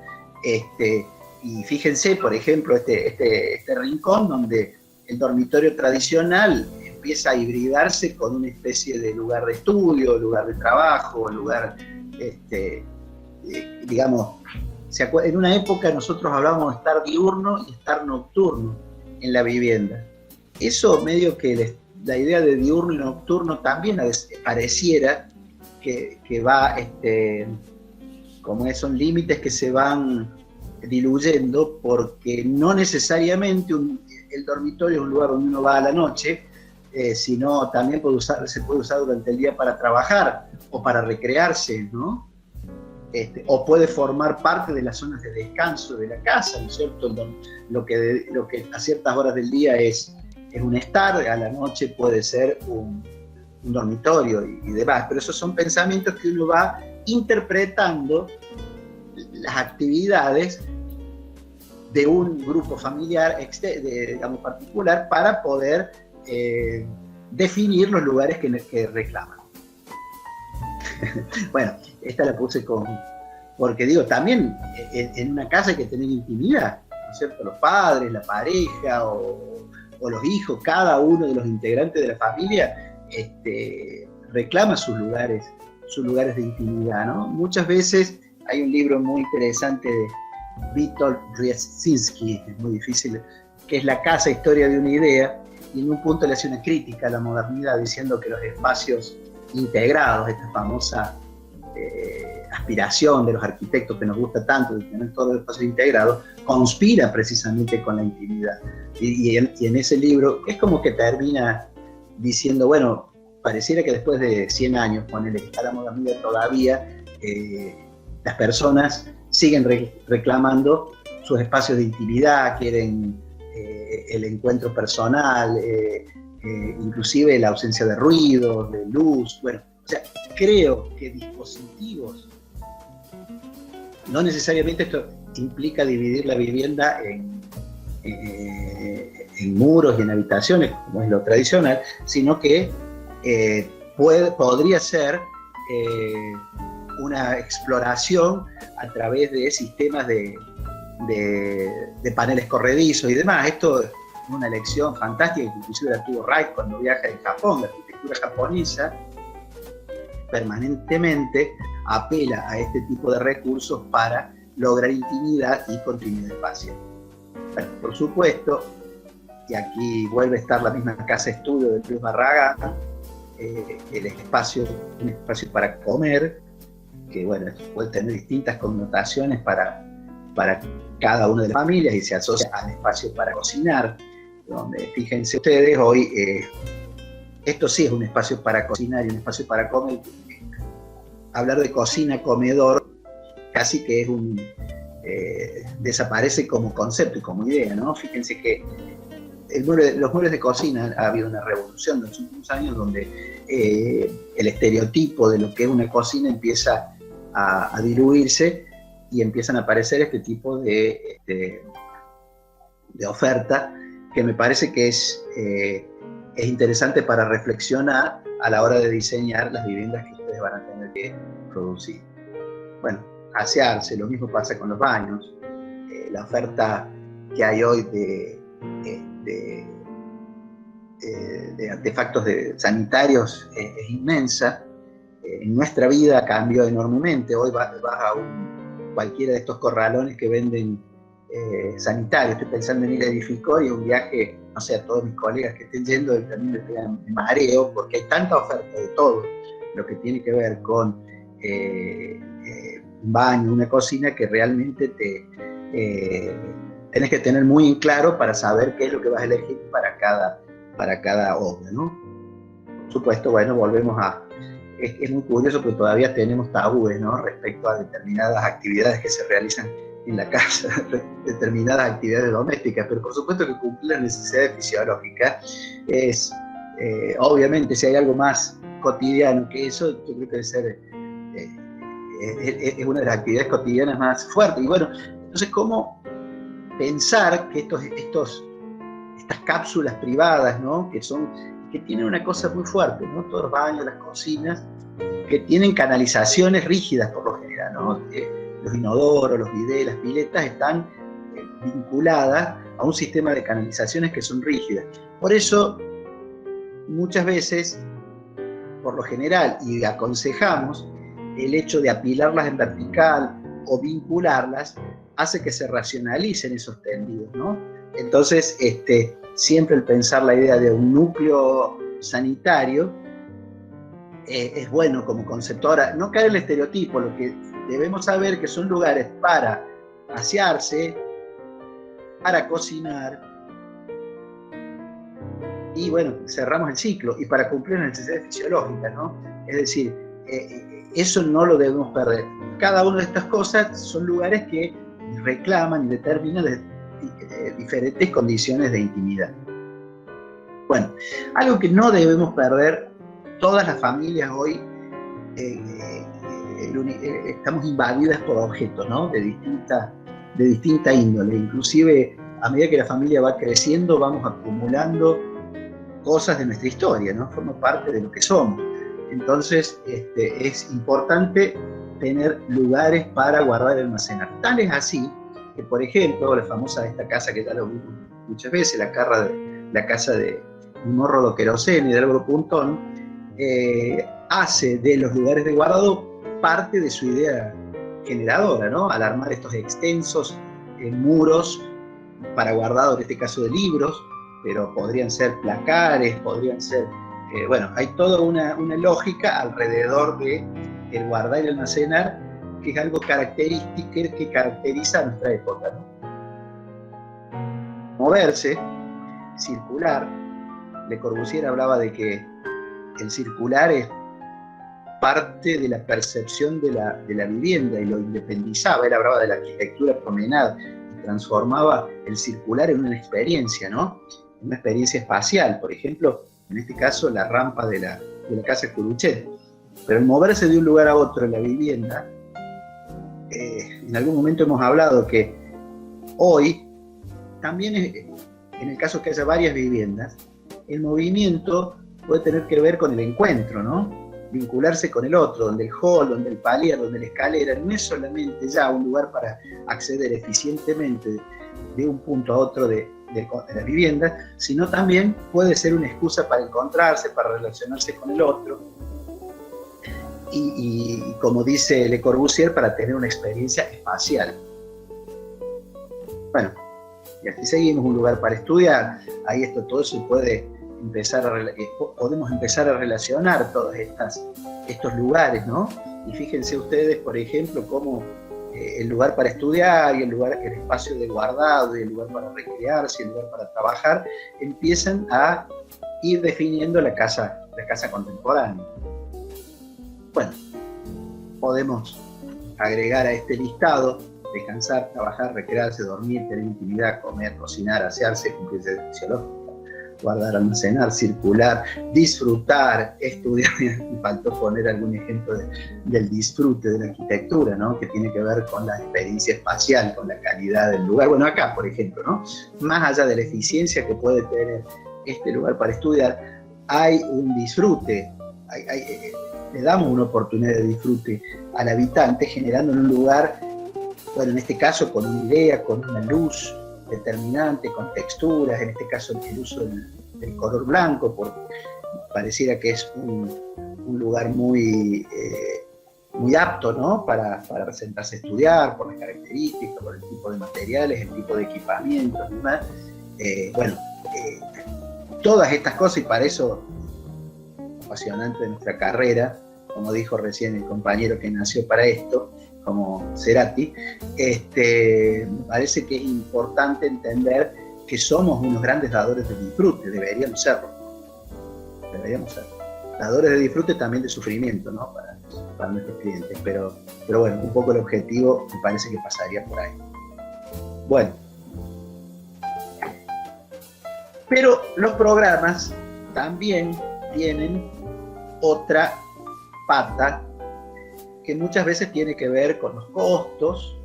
Speaker 1: Y fíjense, por ejemplo, este rincón donde el dormitorio tradicional empieza a hibridarse con una especie de lugar de estudio, lugar de trabajo, lugar, digamos, en una época nosotros hablábamos de estar diurno y estar nocturno en la vivienda. Eso medio que la idea de diurno y nocturno también pareciera que va, como son límites que se van diluyendo, porque no necesariamente el dormitorio es un lugar donde uno va a la noche, sino también se puede usar durante el día para trabajar o para recrearse, ¿no? O puede formar parte de las zonas de descanso de la casa, ¿no es cierto? Lo que a ciertas horas del día es un estar, a la noche puede ser un dormitorio y demás, pero esos son pensamientos que uno va interpretando las actividades de un grupo familiar, digamos, particular, para poder definir los lugares que reclaman. Bueno, esta la puse porque digo, también en una casa hay que tener intimidad, ¿no es cierto? Los padres, la pareja o los hijos, cada uno de los integrantes de la familia reclama sus lugares de intimidad, ¿no? Muchas veces hay un libro muy interesante de Witold Brzezinski, es muy difícil, que es La casa, historia de una idea, y en un punto le hace una crítica a la modernidad diciendo que los espacios integrados, esta famosa aspiración de los arquitectos que nos gusta tanto de tener todos los espacios integrados, conspira precisamente con la intimidad. Y en ese libro es como que termina diciendo, bueno, pareciera que después de 100 años, ponele que está la modernidad todavía, las personas siguen reclamando sus espacios de intimidad, quieren el encuentro personal, inclusive la ausencia de ruido, de luz. Bueno, o sea, creo que dispositivos, no necesariamente esto implica dividir la vivienda en muros y en habitaciones, como es lo tradicional, sino que podría ser una exploración a través de sistemas de paneles corredizos y demás. Esto es una lección fantástica que inclusive la tuvo Wright cuando viaja en Japón. La arquitectura japonesa permanentemente apela a este tipo de recursos para lograr intimidad y continuidad espacial. Bueno, por supuesto, y aquí vuelve a estar la misma casa estudio de Luis Barragán, un espacio para comer, que bueno, puede tener distintas connotaciones para cada una de las familias y se asocia al espacio para cocinar, donde fíjense ustedes, hoy esto sí es un espacio para cocinar y un espacio para comer. Hablar de cocina, comedor, casi que es desaparece como concepto y como idea, ¿no? Fíjense que los muebles de cocina, ha habido una revolución en los últimos años donde el estereotipo de lo que es una cocina empieza a diluirse y empiezan a aparecer este tipo de oferta que me parece que es interesante para reflexionar a la hora de diseñar las viviendas que ustedes van a tener que producir. Bueno, asearse, lo mismo pasa con los baños. La oferta que hay hoy de artefactos sanitarios es inmensa. En nuestra vida cambió enormemente. Hoy vas a cualquiera de estos corralones que venden sanitarios. Estoy pensando en ir a Edificó y un viaje, no sé, a todos mis colegas que estén yendo también me pegan mareo, porque hay tanta oferta de todo lo que tiene que ver con un baño, una cocina, que realmente tenés que tener muy en claro para saber qué es lo que vas a elegir para cada obra, ¿no? Por supuesto, bueno, volvemos es muy curioso porque todavía tenemos tabúes, ¿no? Respecto a determinadas actividades que se realizan en la casa, determinadas actividades domésticas, pero por supuesto que cumplir las necesidades fisiológicas es, obviamente, si hay algo más cotidiano que eso, yo creo que debe ser, es una de las actividades cotidianas más fuertes. Y bueno, entonces, ¿cómo pensar que estas cápsulas privadas, ¿no? que tienen una cosa muy fuerte, ¿no? Todos los baños, las cocinas, que tienen canalizaciones rígidas por lo general, ¿no? Los inodoros, los bidés, las piletas están vinculadas a un sistema de canalizaciones que son rígidas. Por eso, muchas veces, por lo general, y aconsejamos, el hecho de apilarlas en vertical o vincularlas hace que se racionalicen esos tendidos, ¿no? Entonces, siempre el pensar la idea de un núcleo sanitario es bueno como concepto. Ahora, no caer en el estereotipo, lo que debemos saber que son lugares para asearse, para cocinar, y bueno, cerramos el ciclo, y para cumplir las necesidades fisiológicas, ¿no? Es decir, eso no lo debemos perder. Cada una de estas cosas son lugares que reclaman y determinan diferentes condiciones de intimidad. Bueno, algo que no debemos perder, todas las familias hoy estamos invadidas por objetos, ¿no? de distinta índole. Inclusive, a medida que la familia va creciendo, vamos acumulando cosas de nuestra historia, ¿no? Forma parte de lo que somos. Entonces, es importante tener lugares para guardar y almacenar. Tal es así que, por ejemplo, la famosa esta casa que ya lo vimos muchas veces, la casa de Morro de Querosene y de Álvaro Puntón, hace de los lugares de guardado parte de su idea generadora, ¿no? Al armar estos extensos muros para guardado, en este caso de libros, pero podrían ser placares, podrían ser... bueno, hay toda una lógica alrededor de el guardar y almacenar, que es algo característico que caracteriza a nuestra época, ¿no? Moverse, circular. Le Corbusier hablaba de que el circular es parte de la percepción de la vivienda y lo independizaba. Él hablaba de la arquitectura promenade y transformaba el circular en una experiencia, ¿no? Una experiencia espacial, por ejemplo, en este caso la rampa de la casa Curuchet. Pero el moverse de un lugar a otro en la vivienda, en algún momento hemos hablado que hoy, también en el caso que haya varias viviendas, el movimiento puede tener que ver con el encuentro, ¿no? Vincularse con el otro, donde el hall, donde el palier, donde la escalera, no es solamente ya un lugar para acceder eficientemente de un punto a otro de la vivienda, sino también puede ser una excusa para encontrarse, para relacionarse con el otro, y como dice Le Corbusier, para tener una experiencia espacial. Bueno, y así seguimos, un lugar para estudiar. Ahí todo se puede podemos empezar a relacionar todos estos lugares, ¿no? Y fíjense ustedes, por ejemplo, cómo el lugar para estudiar y el espacio de guardado y el lugar para recrearse y el lugar para trabajar empiezan a ir definiendo la casa contemporánea. Bueno, podemos agregar a este listado: descansar, trabajar, recrearse, dormir, tener intimidad, comer, cocinar, asearse, cumplir necesidades fisiológicas, guardar, almacenar, circular, disfrutar, estudiar. Me faltó poner algún ejemplo del disfrute de la arquitectura, ¿no? Que tiene que ver con la experiencia espacial, con la calidad del lugar. Bueno, acá, por ejemplo, ¿no? Más allá de la eficiencia que puede tener este lugar para estudiar, hay un disfrute, le damos una oportunidad de disfrute al habitante, generando en un lugar, bueno, en este caso con una idea, con una luz determinante, con texturas, en este caso el uso del color blanco, porque pareciera que es un lugar muy apto, ¿no? para sentarse a estudiar, por las características, por el tipo de materiales, el tipo de equipamiento y demás. Todas estas cosas, y para eso apasionante de nuestra carrera, como dijo recién el compañero que nació para esto, como Cerati, me parece que es importante entender que somos unos grandes dadores de disfrute, deberíamos serlo. Dadores de disfrute, también de sufrimiento, ¿no? Para nuestros clientes, pero bueno, un poco el objetivo me parece que pasaría por ahí. Bueno, pero los programas también tienen otra pata que muchas veces tiene que ver con los costos,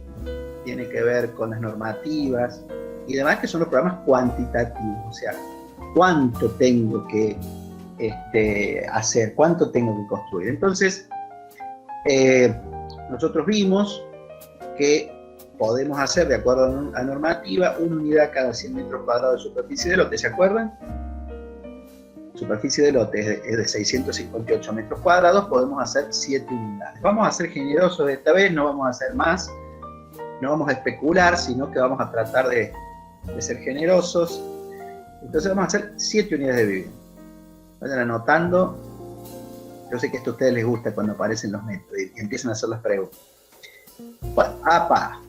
Speaker 1: tiene que ver con las normativas y demás, que son los programas cuantitativos, o sea, cuánto tengo que hacer, cuánto tengo que construir. Entonces, nosotros vimos que podemos hacer, de acuerdo a la normativa, una unidad cada 100 metros cuadrados de superficie de lote, ¿se acuerdan? Superficie de lote es de 658 metros cuadrados, podemos hacer 7 unidades. Vamos a ser generosos esta vez, no vamos a hacer más, no vamos a especular, sino que vamos a tratar de ser generosos. Entonces vamos a hacer 7 unidades de vivienda. Vayan anotando Yo sé que esto a ustedes les gusta cuando aparecen los metros y empiezan a hacer las preguntas. Bueno, apa.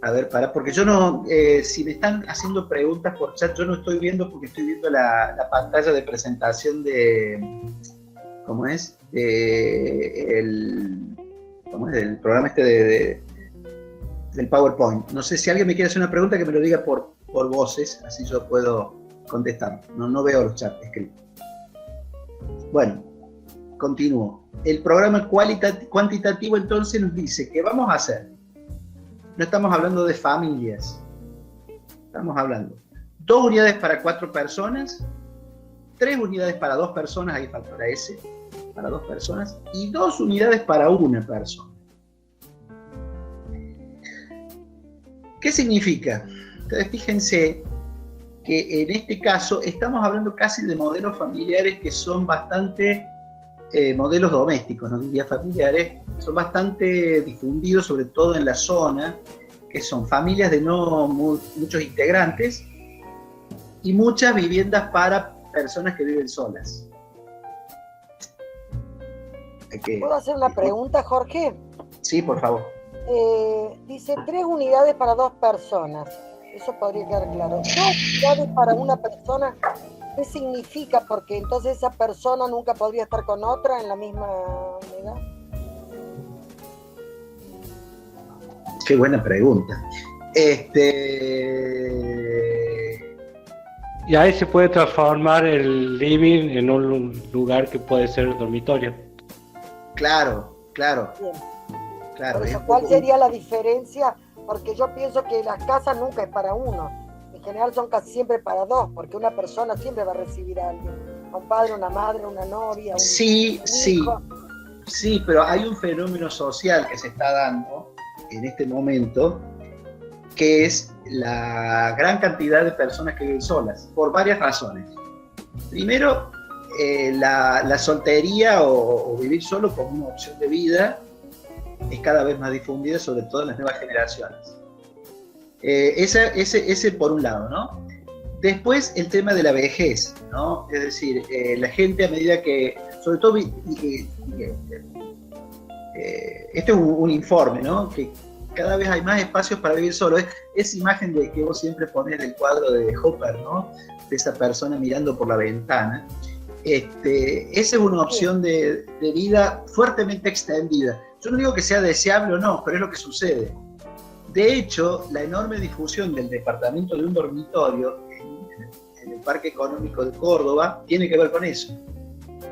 Speaker 1: A ver, porque yo no, si me están haciendo preguntas por chat, yo no estoy viendo porque estoy viendo la pantalla de presentación de, ¿cómo es? ¿Cómo es? Del programa este del PowerPoint. No sé si alguien me quiere hacer una pregunta, que me lo diga por voces, así yo puedo contestar. No veo los chats escritos. Bueno, continúo. El programa cuantitativo entonces nos dice que vamos a hacer. No estamos hablando de familias. Estamos hablando 2 unidades para 4 personas, 3 unidades para 2 personas, ahí falta la S, para 2 personas, y 2 unidades para 1 persona. ¿Qué significa? Entonces fíjense que en este caso estamos hablando casi de modelos familiares que son bastante, modelos domésticos, no diría familiares, son bastante difundidos, sobre todo en la zona, que son familias de no muchos integrantes y muchas viviendas para personas que viven solas.
Speaker 4: ¿Puedo hacer una pregunta, Jorge?
Speaker 1: Sí, por favor.
Speaker 4: Dice 3 unidades para 2 personas. Eso podría quedar claro. 2 unidades para una persona, ¿qué significa? Porque entonces esa persona nunca podría estar con otra en la misma unidad.
Speaker 1: Qué buena pregunta.
Speaker 6: Y ahí se puede transformar el living en un lugar que puede ser dormitorio.
Speaker 1: Claro.
Speaker 4: Bien.
Speaker 1: Claro.
Speaker 4: Por eso, ¿cuál sería la diferencia? Porque yo pienso que las casas nunca es para uno. En general son casi siempre para 2, porque una persona siempre va a recibir a alguien. A un padre, una madre, una novia, un hijo.
Speaker 1: Sí, pero hay un fenómeno social que se está dando en este momento, que es la gran cantidad de personas que viven solas, por varias razones. Primero, la soltería o vivir solo como una opción de vida es cada vez más difundida, sobre todo en las nuevas generaciones. Ese por un lado, ¿no? Después el tema de la vejez, ¿no? Es decir, la gente a medida que, sobre todo, este es un informe, ¿no? Que cada vez hay más espacios para vivir solo. Esa imagen de que vos siempre ponés del cuadro de Hopper, ¿no? De esa persona mirando por la ventana. Esa es una opción de vida fuertemente extendida. Yo no digo que sea deseable o no, pero es lo que sucede. De hecho, la enorme difusión del departamento de un dormitorio en el Parque Económico de Córdoba tiene que ver con eso.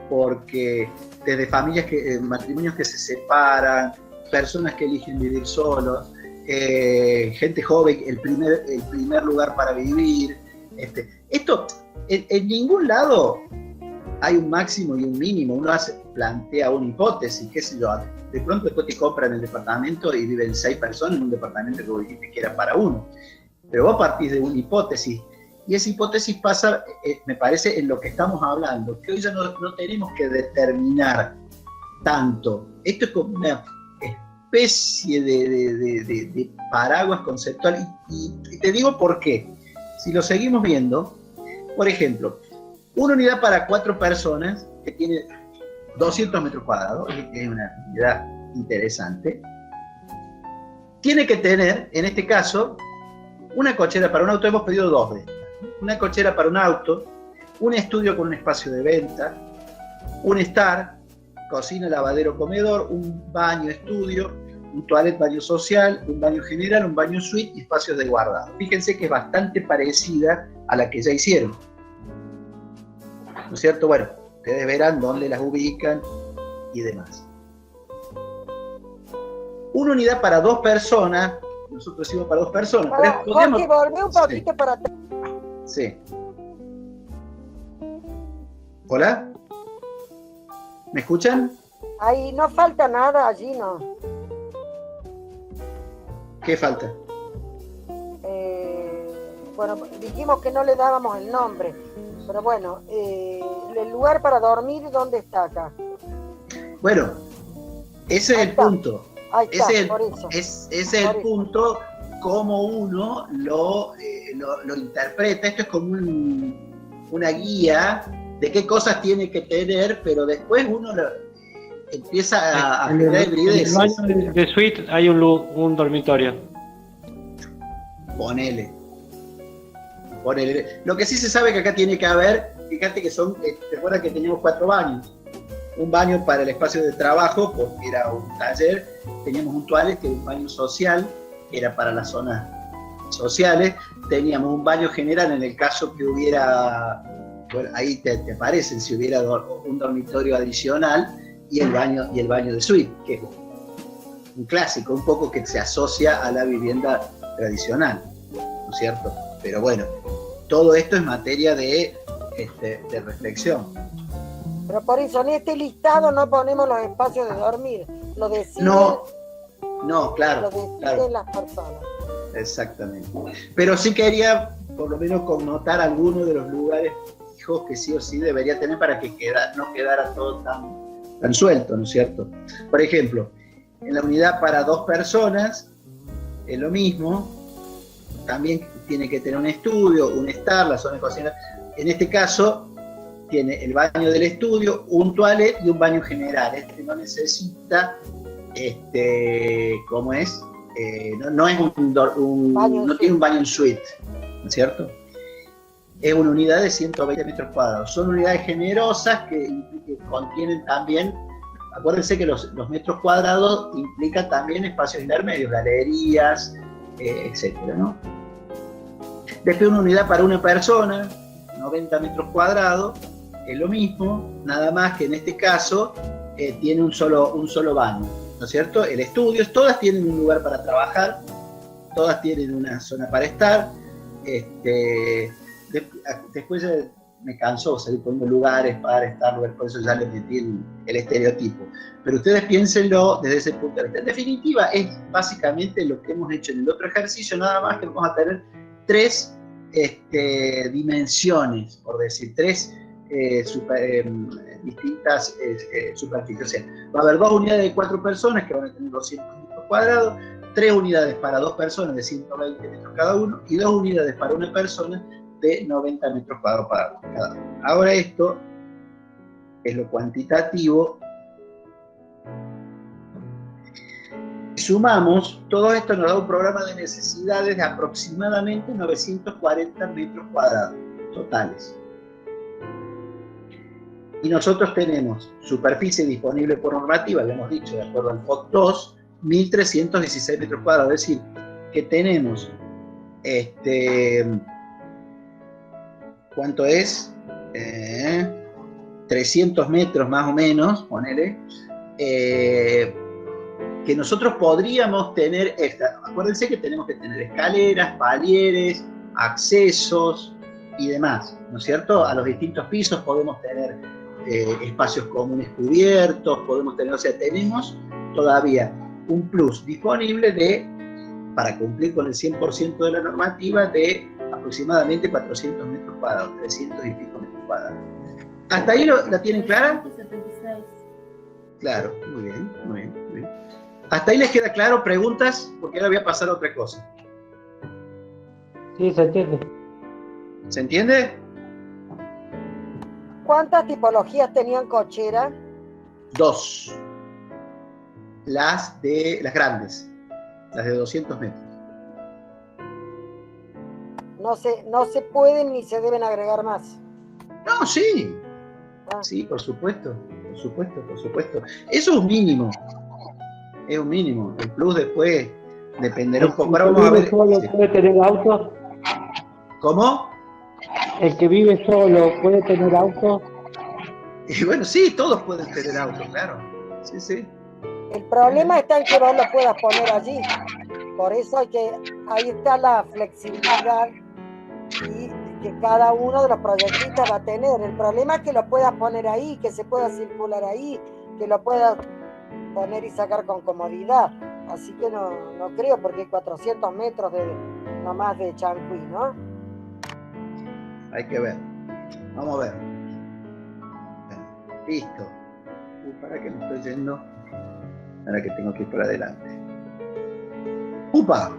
Speaker 1: Porque desde familias matrimonios que se separan, personas que eligen vivir solos, gente joven, el primer lugar para vivir. Esto, en ningún lado hay un máximo y un mínimo. Uno plantea una hipótesis, qué sé yo, de pronto después te compran el departamento y viven 6 personas en un departamento que vos dijiste que era para uno. Pero vos partís de una hipótesis, y esa hipótesis pasa, me parece, en lo que estamos hablando, que hoy ya no tenemos que determinar tanto. Esto es como una especie de paraguas conceptual, y te digo por qué. Si lo seguimos viendo, por ejemplo, una unidad para 4 personas que tiene 200 metros cuadrados, es una unidad interesante, tiene que tener, en este caso, una cochera para un auto. Hemos pedido 2 de estas. Una cochera para un auto, un estudio con un espacio de venta, un estar, cocina, lavadero, comedor, un baño, estudio, un toilet, baño social, un baño general, un baño suite y espacios de guardado. Fíjense que es bastante parecida a la que ya hicieron. ¿No es cierto? Bueno, ustedes verán dónde las ubican y demás. Una unidad para 2 personas, nosotros decimos para 2 personas.
Speaker 4: Jorge, volvé un poquito para atrás.
Speaker 1: Sí. ¿Hola? ¿Me escuchan?
Speaker 4: Ahí no falta nada, allí no.
Speaker 1: ¿Qué falta?
Speaker 4: Bueno, dijimos que no le dábamos el nombre, pero bueno, el lugar para dormir, ¿dónde está acá?
Speaker 1: Bueno, ese es el punto.
Speaker 4: Ahí está,
Speaker 1: ese es el punto, cómo uno lo interpreta. Esto es como una guía de qué cosas tiene que tener, pero después uno empieza a generar hibrideces.
Speaker 6: En el baño de suite hay un dormitorio.
Speaker 1: Ponele. Lo que sí se sabe que acá tiene que haber, fíjate que ¿te acuerdas que teníamos 4 baños? Un baño para el espacio de trabajo, porque era un taller, teníamos un toilet, que era un baño social, que era para las zonas sociales, teníamos un baño general en el caso que hubiera, bueno, ahí te aparecen si hubiera un dormitorio adicional, y el baño de suite, que es un clásico, un poco que se asocia a la vivienda tradicional, ¿no es cierto? Pero bueno, todo esto es materia de reflexión.
Speaker 4: Pero por eso en este listado no ponemos los espacios de dormir, lo deciden,
Speaker 1: no, claro,
Speaker 4: lo
Speaker 1: claro.
Speaker 4: las personas.
Speaker 1: Exactamente. Pero sí quería, por lo menos, connotar algunos de los lugares fijos que sí o sí debería tener para que no quedara todo tan suelto, ¿no es cierto? Por ejemplo, en la unidad para 2 personas es lo mismo, también tiene que tener un estudio, un estar, la zona de cocina. En este caso, tiene el baño del estudio, un toilet y un baño general. No necesita, ¿cómo es? No es no tiene un baño en suite, ¿no es cierto? Es una unidad de 120 metros cuadrados. Son unidades generosas que contienen también, acuérdense que los metros cuadrados implican también espacios intermedios, galerías, etcétera, ¿no? Después una unidad para una persona, 90 metros cuadrados, es lo mismo, nada más que en este caso tiene un solo baño, ¿no es cierto? El estudio, todas tienen un lugar para trabajar, todas tienen una zona para estar. Después me cansó salir poniendo lugares para estar, por eso ya le metí el estereotipo. Pero ustedes piénsenlo desde ese punto de vista. En definitiva, es básicamente lo que hemos hecho en el otro ejercicio, nada más que vamos a tener 3 dimensiones, por decir, 3 distintas superficies. O sea, va a haber 2 unidades de 4 personas que van a tener 200 metros cuadrados, 3 unidades para 2 personas de 120 metros cada uno y 2 unidades para una persona de 90 metros cuadrados para cada uno. Ahora esto es lo cuantitativo. Sumamos, todo esto nos da un programa de necesidades de aproximadamente 940 metros cuadrados totales. Y nosotros tenemos superficie disponible por normativa, lo hemos dicho, de acuerdo al POC 2, 1.316 metros cuadrados. Es decir, que tenemos, ¿cuánto es? 300 metros más o menos, ponele, que nosotros podríamos tener, acuérdense que tenemos que tener escaleras, palieres, accesos y demás, ¿no es cierto? A los distintos pisos podemos tener espacios comunes cubiertos, podemos tener, o sea, tenemos todavía un plus disponible para cumplir con el 100% de la normativa de aproximadamente 400 metros cuadrados, 300 y pico metros cuadrados. ¿Hasta ahí la tienen clara?
Speaker 5: 76.
Speaker 1: Claro, muy bien, muy bien, muy bien. ¿Hasta ahí les queda claro? ¿Preguntas? Porque ahora voy a pasar a otra cosa.
Speaker 6: Sí, se entiende.
Speaker 1: ¿Se entiende?
Speaker 4: ¿Cuántas tipologías tenían cochera?
Speaker 1: 2. Las grandes, las de 200 metros.
Speaker 4: No se pueden ni se deben agregar más.
Speaker 1: No, sí.
Speaker 4: Ah.
Speaker 1: Sí, por supuesto. Por supuesto, por supuesto. Eso es un mínimo. Es un mínimo. El plus después dependerá un poco. Ahora vamos a ver.
Speaker 6: ¿Solo puede tener auto?
Speaker 1: ¿Cómo?
Speaker 6: ¿El que vive solo puede tener auto?
Speaker 1: Y bueno, sí, todos pueden tener auto, claro. Sí, sí.
Speaker 4: El problema está en que vos lo puedas poner allí. Por eso ahí está la flexibilidad y que cada uno de los proyectistas va a tener. El problema es que lo puedas poner ahí, que se pueda circular ahí, que lo puedas poner y sacar con comodidad. Así que no creo, porque hay 400 metros nomás de Chancuí, ¿no?
Speaker 1: Hay que ver. Vamos a ver. Listo. Para que me estoy yendo. Ahora que tengo que ir para adelante. ¡Upa!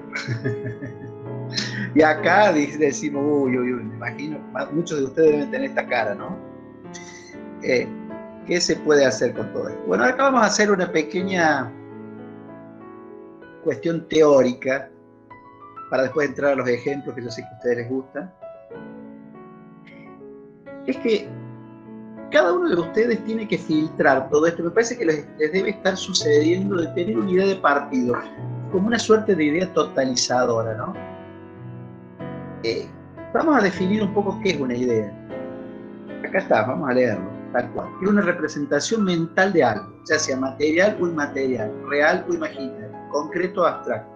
Speaker 1: Y acá decimos, uy, me imagino, muchos de ustedes deben tener esta cara, ¿no? ¿Qué se puede hacer con todo esto? Bueno, acá vamos a hacer una pequeña cuestión teórica para después entrar a los ejemplos que yo sé que a ustedes les gustan. Es que cada uno de ustedes tiene que filtrar todo esto. Me parece que les debe estar sucediendo de tener una idea de partido, como una suerte de idea totalizadora, ¿no? Vamos a definir un poco qué es una idea. Acá está, vamos a leerlo, tal cual. Es una representación mental de algo, ya sea material o inmaterial, real o imaginario, concreto o abstracto,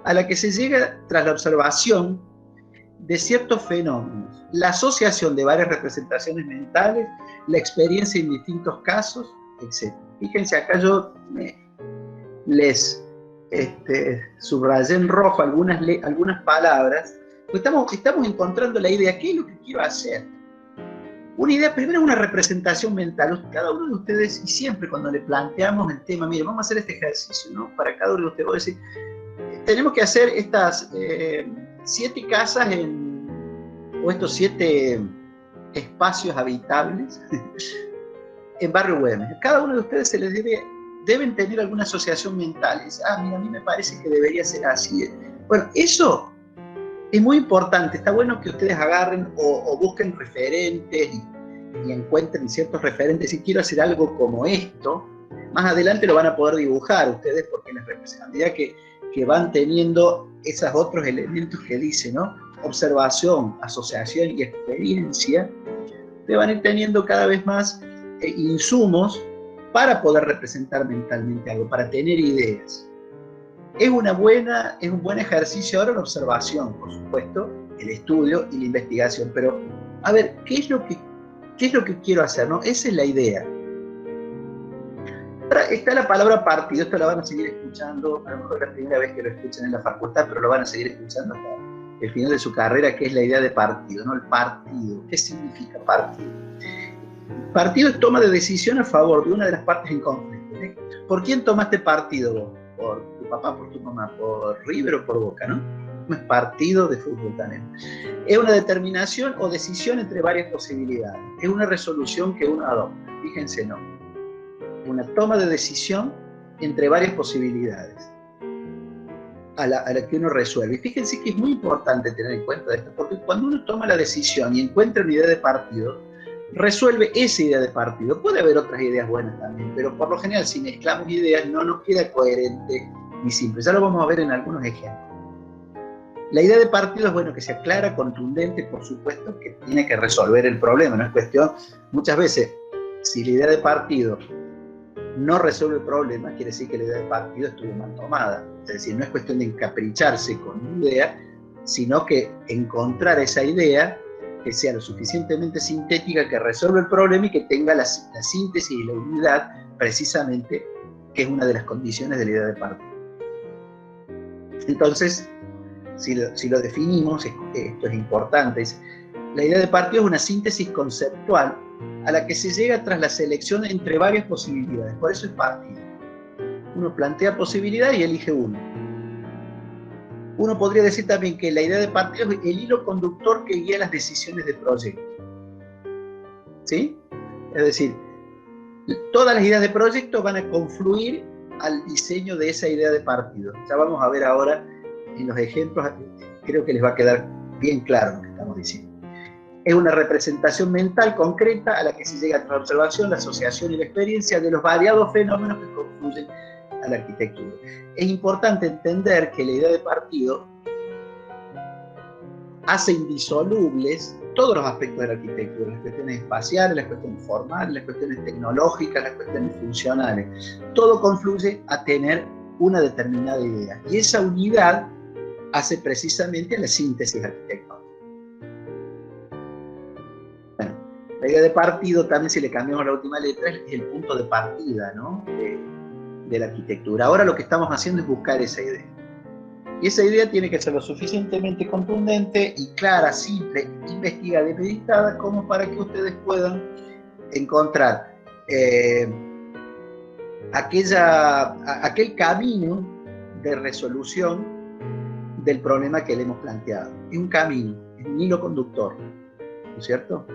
Speaker 1: a la que se llega tras la observación de ciertos fenómenos, la asociación de varias representaciones mentales, la experiencia en distintos casos, etc. Fíjense, acá yo les subrayé en rojo algunas palabras, pues estamos encontrando la idea. ¿Qué es lo que quiero hacer? Una idea, primero, es una representación mental. Cada uno de ustedes, y siempre cuando le planteamos el tema, mire, vamos a hacer este ejercicio, ¿no? Para cada uno de ustedes, voy a decir, tenemos que hacer estas 7 casas o estos 7 espacios habitables en Barrio Güemes. Cada uno de ustedes se les deben tener alguna asociación mental. Mira, a mí me parece que debería ser así. Bueno, eso es muy importante. Está bueno que ustedes agarren o busquen referentes y encuentren ciertos referentes. Si quiero hacer algo como esto, más adelante lo van a poder dibujar ustedes, porque les representa. A medida que van teniendo esos otros elementos que dice, ¿no? Observación, asociación y experiencia, te van a ir teniendo cada vez más insumos para poder representar mentalmente algo, para tener ideas. Es un buen ejercicio ahora la observación, por supuesto, el estudio y la investigación, pero a ver, ¿qué es lo que quiero hacer, no? Esa es la idea. Ahora está la palabra partido. Esto la van a seguir escuchando, a lo mejor es la primera vez que lo escuchan en la facultad, pero lo van a seguir escuchando hasta el final de su carrera, que es la idea de partido, ¿no? El partido. ¿Qué significa partido? Partido es toma de decisión a favor de una de las partes en conflicto, ¿eh? ¿Por quién tomaste partido vos? ¿Por tu papá, por tu mamá, por River o por Boca, no? No es partido de fútbol también. Es una determinación o decisión entre varias posibilidades. Es una resolución que uno adopta. Fíjense, ¿no? Una toma de decisión entre varias posibilidades a la que uno resuelve. Y fíjense que es muy importante tener en cuenta esto, porque cuando uno toma la decisión y encuentra una idea de partido, resuelve esa idea de partido. Puede haber otras ideas buenas también, pero por lo general, si mezclamos ideas, no nos queda coherente ni simple. Ya lo vamos a ver en algunos ejemplos. La idea de partido es bueno que sea clara, contundente, por supuesto, que tiene que resolver el problema. No es cuestión, muchas veces, si la idea de partido no resuelve el problema, quiere decir que la idea de partido estuvo mal tomada. Es decir, no es cuestión de encapricharse con una idea, sino que encontrar esa idea que sea lo suficientemente sintética, que resuelva el problema y que tenga la síntesis y la unidad, precisamente, que es una de las condiciones de la idea de partido. Entonces, si lo definimos, esto es importante, la idea de partido es una síntesis conceptual a la que se llega tras la selección entre varias posibilidades. Por eso es partido. Uno plantea posibilidades y elige una. Uno podría decir también que la idea de partido es el hilo conductor que guía las decisiones de proyecto. ¿Sí? Es decir, todas las ideas de proyecto van a confluir al diseño de esa idea de partido. Ya vamos a ver ahora en los ejemplos, creo que les va a quedar bien claro lo que estamos diciendo. Es una representación mental concreta a la que se llega tras la observación, la asociación y la experiencia de los variados fenómenos que confluyen a la arquitectura. Es importante entender que la idea de partido hace indisolubles todos los aspectos de la arquitectura, las cuestiones espaciales, las cuestiones formales, las cuestiones tecnológicas, las cuestiones funcionales. Todo confluye a tener una determinada idea. Y esa unidad hace precisamente a la síntesis arquitectónica. Bueno, la idea de partido también, si le cambiamos la última letra, es el punto de partida, ¿no? de la arquitectura. Ahora lo que estamos haciendo es buscar esa idea. Y esa idea tiene que ser lo suficientemente contundente y clara, simple, investigada y meditada como para que ustedes puedan encontrar aquel camino de resolución del problema que le hemos planteado. Es un camino, es un hilo conductor, ¿no es cierto?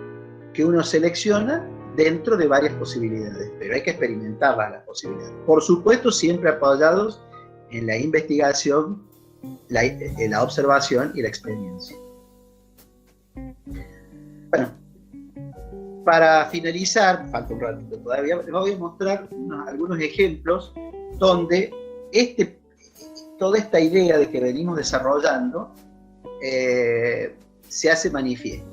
Speaker 1: Que uno selecciona dentro de varias posibilidades, pero hay que experimentar las posibilidades. Por supuesto, siempre apoyados en la investigación, la observación y la experiencia. Bueno, para finalizar, falta un ratito todavía, les voy a mostrar algunos ejemplos donde toda esta idea de que venimos desarrollando se hace manifiesta.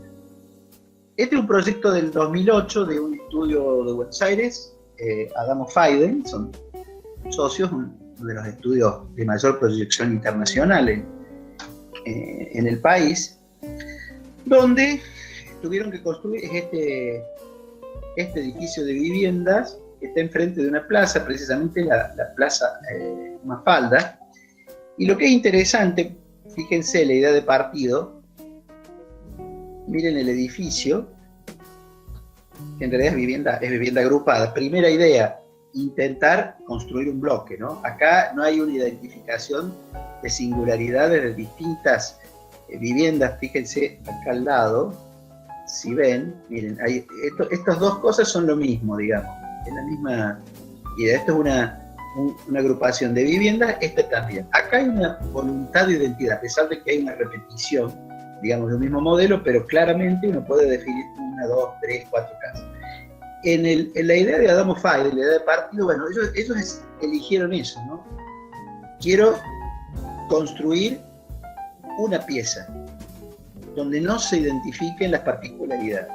Speaker 1: Este es un proyecto del 2008 de un estudio de Buenos Aires, Adamo Fiden, son socios, uno de los estudios de mayor proyección internacional en el país, donde tuvieron que construir este edificio de viviendas que está enfrente de una plaza, precisamente la plaza Mafalda. Y lo que es interesante, fíjense la idea de partido, miren el edificio, que en realidad es vivienda agrupada. Primera idea, intentar construir un bloque, ¿no? Acá no hay una identificación de singularidades de distintas viviendas. Fíjense acá al lado, si ven, miren, estas dos cosas son lo mismo, digamos, es la misma idea. Esto es una agrupación de viviendas, esta también. Acá hay una voluntad de identidad, a pesar de que hay una repetición, digamos, del mismo modelo, pero claramente uno puede definir 1, 2, 3, 4 casas. En la idea de Adamo Fiden, la idea de partido, bueno, ellos eligieron eso, ¿no? Quiero construir una pieza donde no se identifiquen las particularidades.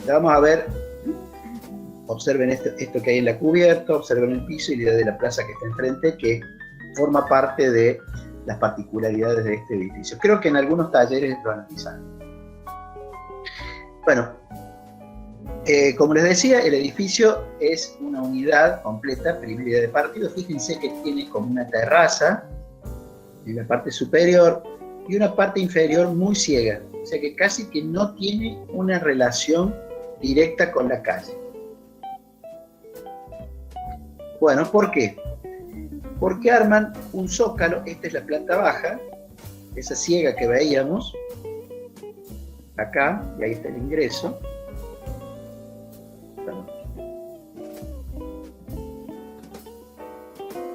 Speaker 1: Vamos a ver, observen esto que hay en la cubierta, observen el piso y la idea de la plaza que está enfrente, que forma parte de las particularidades de este edificio. Creo que en algunos talleres lo analizaron. Bueno, como les decía, el edificio es una unidad completa, primera idea de partido. Fíjense que tiene como una terraza en la parte superior y una parte inferior muy ciega, o sea que casi que no tiene una relación directa con la calle. Bueno, ¿por qué? Porque arman un zócalo, esta es la planta baja, esa ciega que veíamos, acá, y ahí está el ingreso.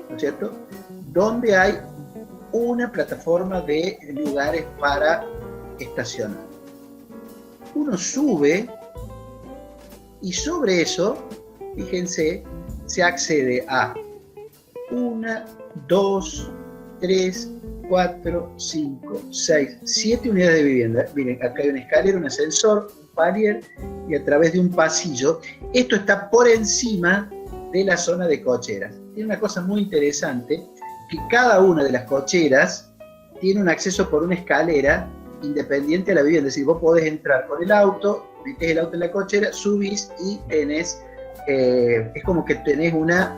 Speaker 1: ¿No es cierto? Donde hay una plataforma de lugares para estacionar. Uno sube y sobre eso, fíjense, se accede a 1, 2, 3, 4, 5, 6, 7 unidades de vivienda. Miren, acá hay una escalera, un ascensor, un palier y a través de un pasillo. Esto está por encima de la zona de cocheras. Tiene una cosa muy interesante, que cada una de las cocheras tiene un acceso por una escalera independiente a la vivienda. Es decir, vos podés entrar con el auto, metés el auto en la cochera, subís y tenés, es como que tenés una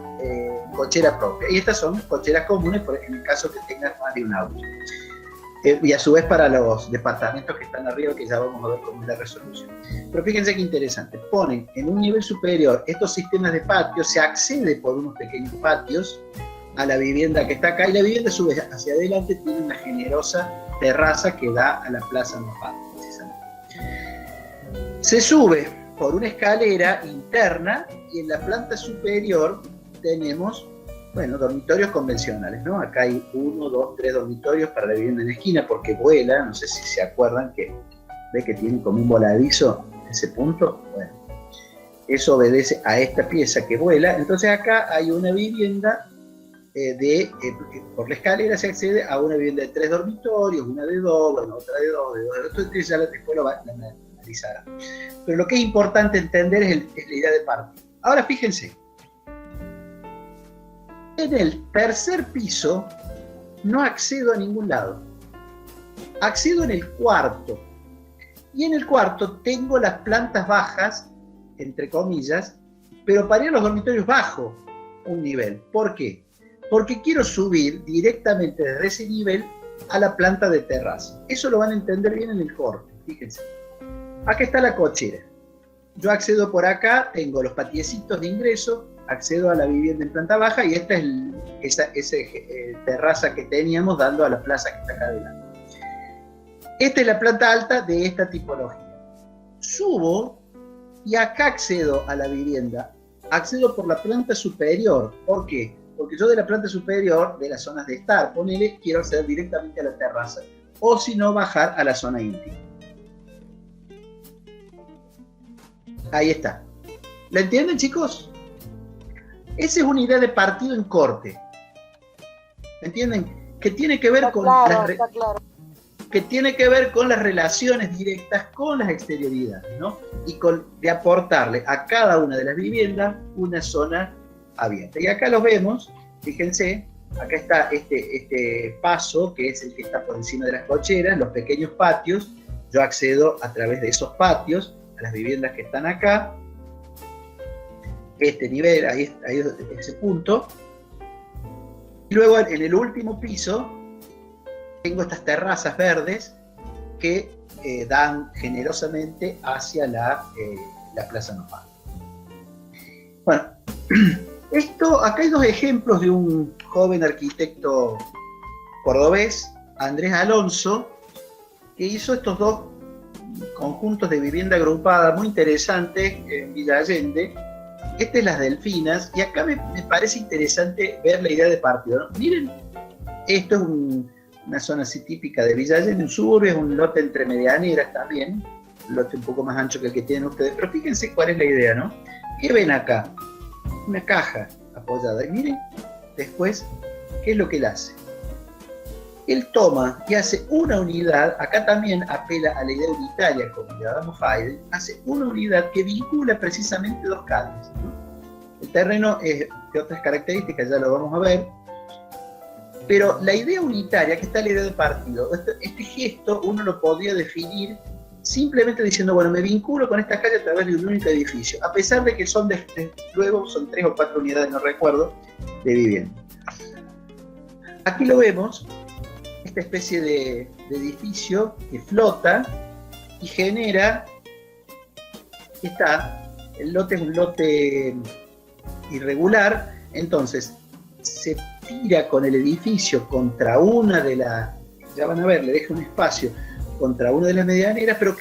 Speaker 1: cochera propia. Y estas son cocheras comunes en el caso que tengas más de un auto. Y a su vez para los departamentos que están arriba, que ya vamos a ver cómo es la resolución. Pero fíjense qué interesante, ponen en un nivel superior estos sistemas de patios, se accede por unos pequeños patios a la vivienda que está acá, y la vivienda sube hacia adelante, tiene una generosa terraza que da a la plaza Mafalda, precisamente. Se sube por una escalera interna y en la planta superior tenemos, bueno, dormitorios convencionales, ¿no? Acá hay 1, 2, 3 dormitorios para la vivienda en la esquina porque vuela, no sé si se acuerdan que ve que tiene como un voladizo en ese punto. Bueno, eso obedece a esta pieza que vuela. Entonces acá hay una vivienda por la escalera se accede a una vivienda de 3 dormitorios, una de 2, bueno, otra de 2, de 2. Entonces ya después lo van a analizar. Pero lo que es importante entender es la idea de parte. Ahora fíjense, en el tercer piso no accedo a ningún lado. Accedo en el cuarto. Y en el cuarto tengo las plantas bajas, entre comillas, pero para ir a los dormitorios bajo un nivel. ¿Por qué? Porque quiero subir directamente desde ese nivel a la planta de terraza. Eso lo van a entender bien en el corte, fíjense. Acá está la cochera. Yo accedo por acá, tengo los patiecitos de ingreso, accedo a la vivienda en planta baja y esta es esa terraza que teníamos dando a la plaza que está acá adelante. Esta es la planta alta de esta tipología. Subo Y acá accedo a la vivienda, accedo por la planta superior. ¿Por qué? Porque yo de la planta superior, de las zonas de estar, ponele, quiero acceder directamente a la terraza. O si no, bajar a la zona íntima. Ahí está. ¿La entienden, chicos? Esa es una idea de partido en corte. ¿Entienden? Que tiene que ver que tiene que ver con las relaciones directas con las exterioridades, ¿no? Y de aportarle a cada una de las viviendas una zona abierta. Y acá los vemos, fíjense, acá está este paso, que es el que está por encima de las cocheras, los pequeños patios. Yo accedo a través de esos patios a las viviendas que están acá. Este nivel, ahí ese punto. Y luego en el último piso tengo estas terrazas verdes que dan generosamente hacia la Plaza Nopal. Bueno, acá hay dos ejemplos de un joven arquitecto cordobés, Andrés Alonso, que hizo estos dos conjuntos de vivienda agrupada muy interesantes en Villa Allende. Esta es Las Delfinas, y acá me parece interesante ver la idea de partido, ¿no? Miren, esto es una zona así típica de Villa Allende, un suburbio, es un lote entre medianeras también, un lote un poco más ancho que el que tienen ustedes, pero fíjense cuál es la idea, ¿no? ¿Qué ven acá? Una caja apoyada, y miren, después, ¿qué es lo que él hace? Él toma y hace una unidad, acá también apela a la idea unitaria, como le damos Fayden, hace una unidad que vincula precisamente dos calles, ¿no? El terreno es de otras características, ya lo vamos a ver, pero la idea unitaria, que está la idea de partido, este gesto uno lo podría definir simplemente diciendo, bueno, me vinculo con esta calle a través de un único edificio, a pesar de que luego son 3 o 4 unidades, no recuerdo, de vivienda. Aquí lo vemos, esta especie de edificio que flota y genera, el lote es un lote irregular, entonces se tira con el edificio contra una de las, ya van a ver, le deja un espacio contra una de las medianeras, pero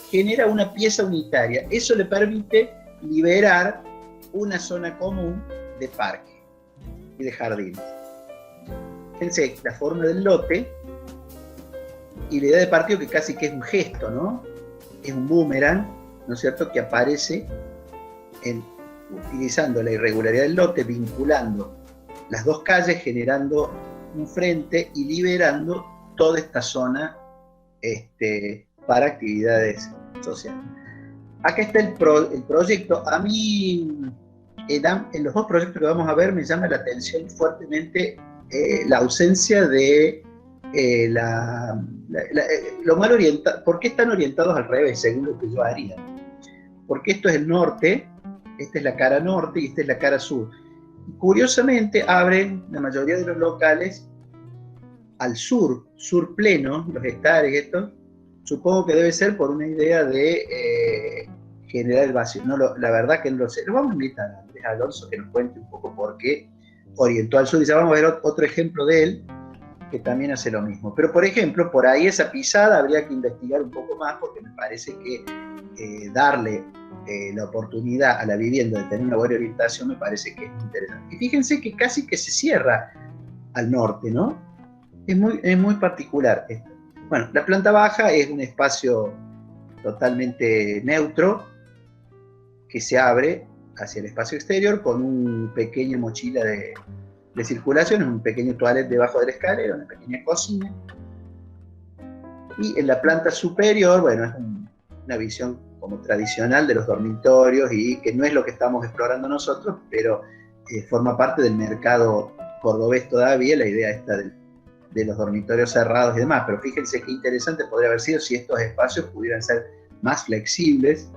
Speaker 1: genera una pieza unitaria. Eso le permite liberar una zona común de parque y de jardines. Fíjense la forma del lote y la idea de partido, que casi que es un gesto, ¿no? Es un boomerang, ¿no es cierto?, que aparece utilizando la irregularidad del lote, vinculando las dos calles, generando un frente y liberando toda esta zona para actividades sociales. Acá está el proyecto. A mí, en los dos proyectos que vamos a ver, me llama la atención fuertemente la ausencia de lo mal orientado. ¿Por qué están orientados al revés, según lo que yo haría? Porque esto es el norte, esta es la cara norte y esta es la cara sur. Curiosamente, abren la mayoría de los locales al sur pleno, los hectáreas, esto, supongo que debe ser por una idea de generar el vacío. No, la verdad que no lo sé. Lo vamos a invitar a Andrés Alonso que nos cuente un poco por qué orientó al sur. Y ya vamos a ver otro ejemplo de él que también hace lo mismo. Pero, por ejemplo, por ahí esa pisada habría que investigar un poco más, porque me parece que darle la oportunidad a la vivienda de tener una buena orientación me parece que es muy interesante. Y fíjense que casi que se cierra al norte, ¿no? Es muy particular esto. Bueno, la planta baja es un espacio totalmente neutro que se abre hacia el espacio exterior con una pequeña mochila de circulación, un pequeño toilet debajo de la escalera, una pequeña cocina. Y en la planta superior, bueno, es una visión como tradicional de los dormitorios y que no es lo que estamos explorando nosotros, pero forma parte del mercado cordobés todavía, la idea esta de los dormitorios cerrados y demás. Pero fíjense qué interesante podría haber sido si estos espacios pudieran ser más flexibles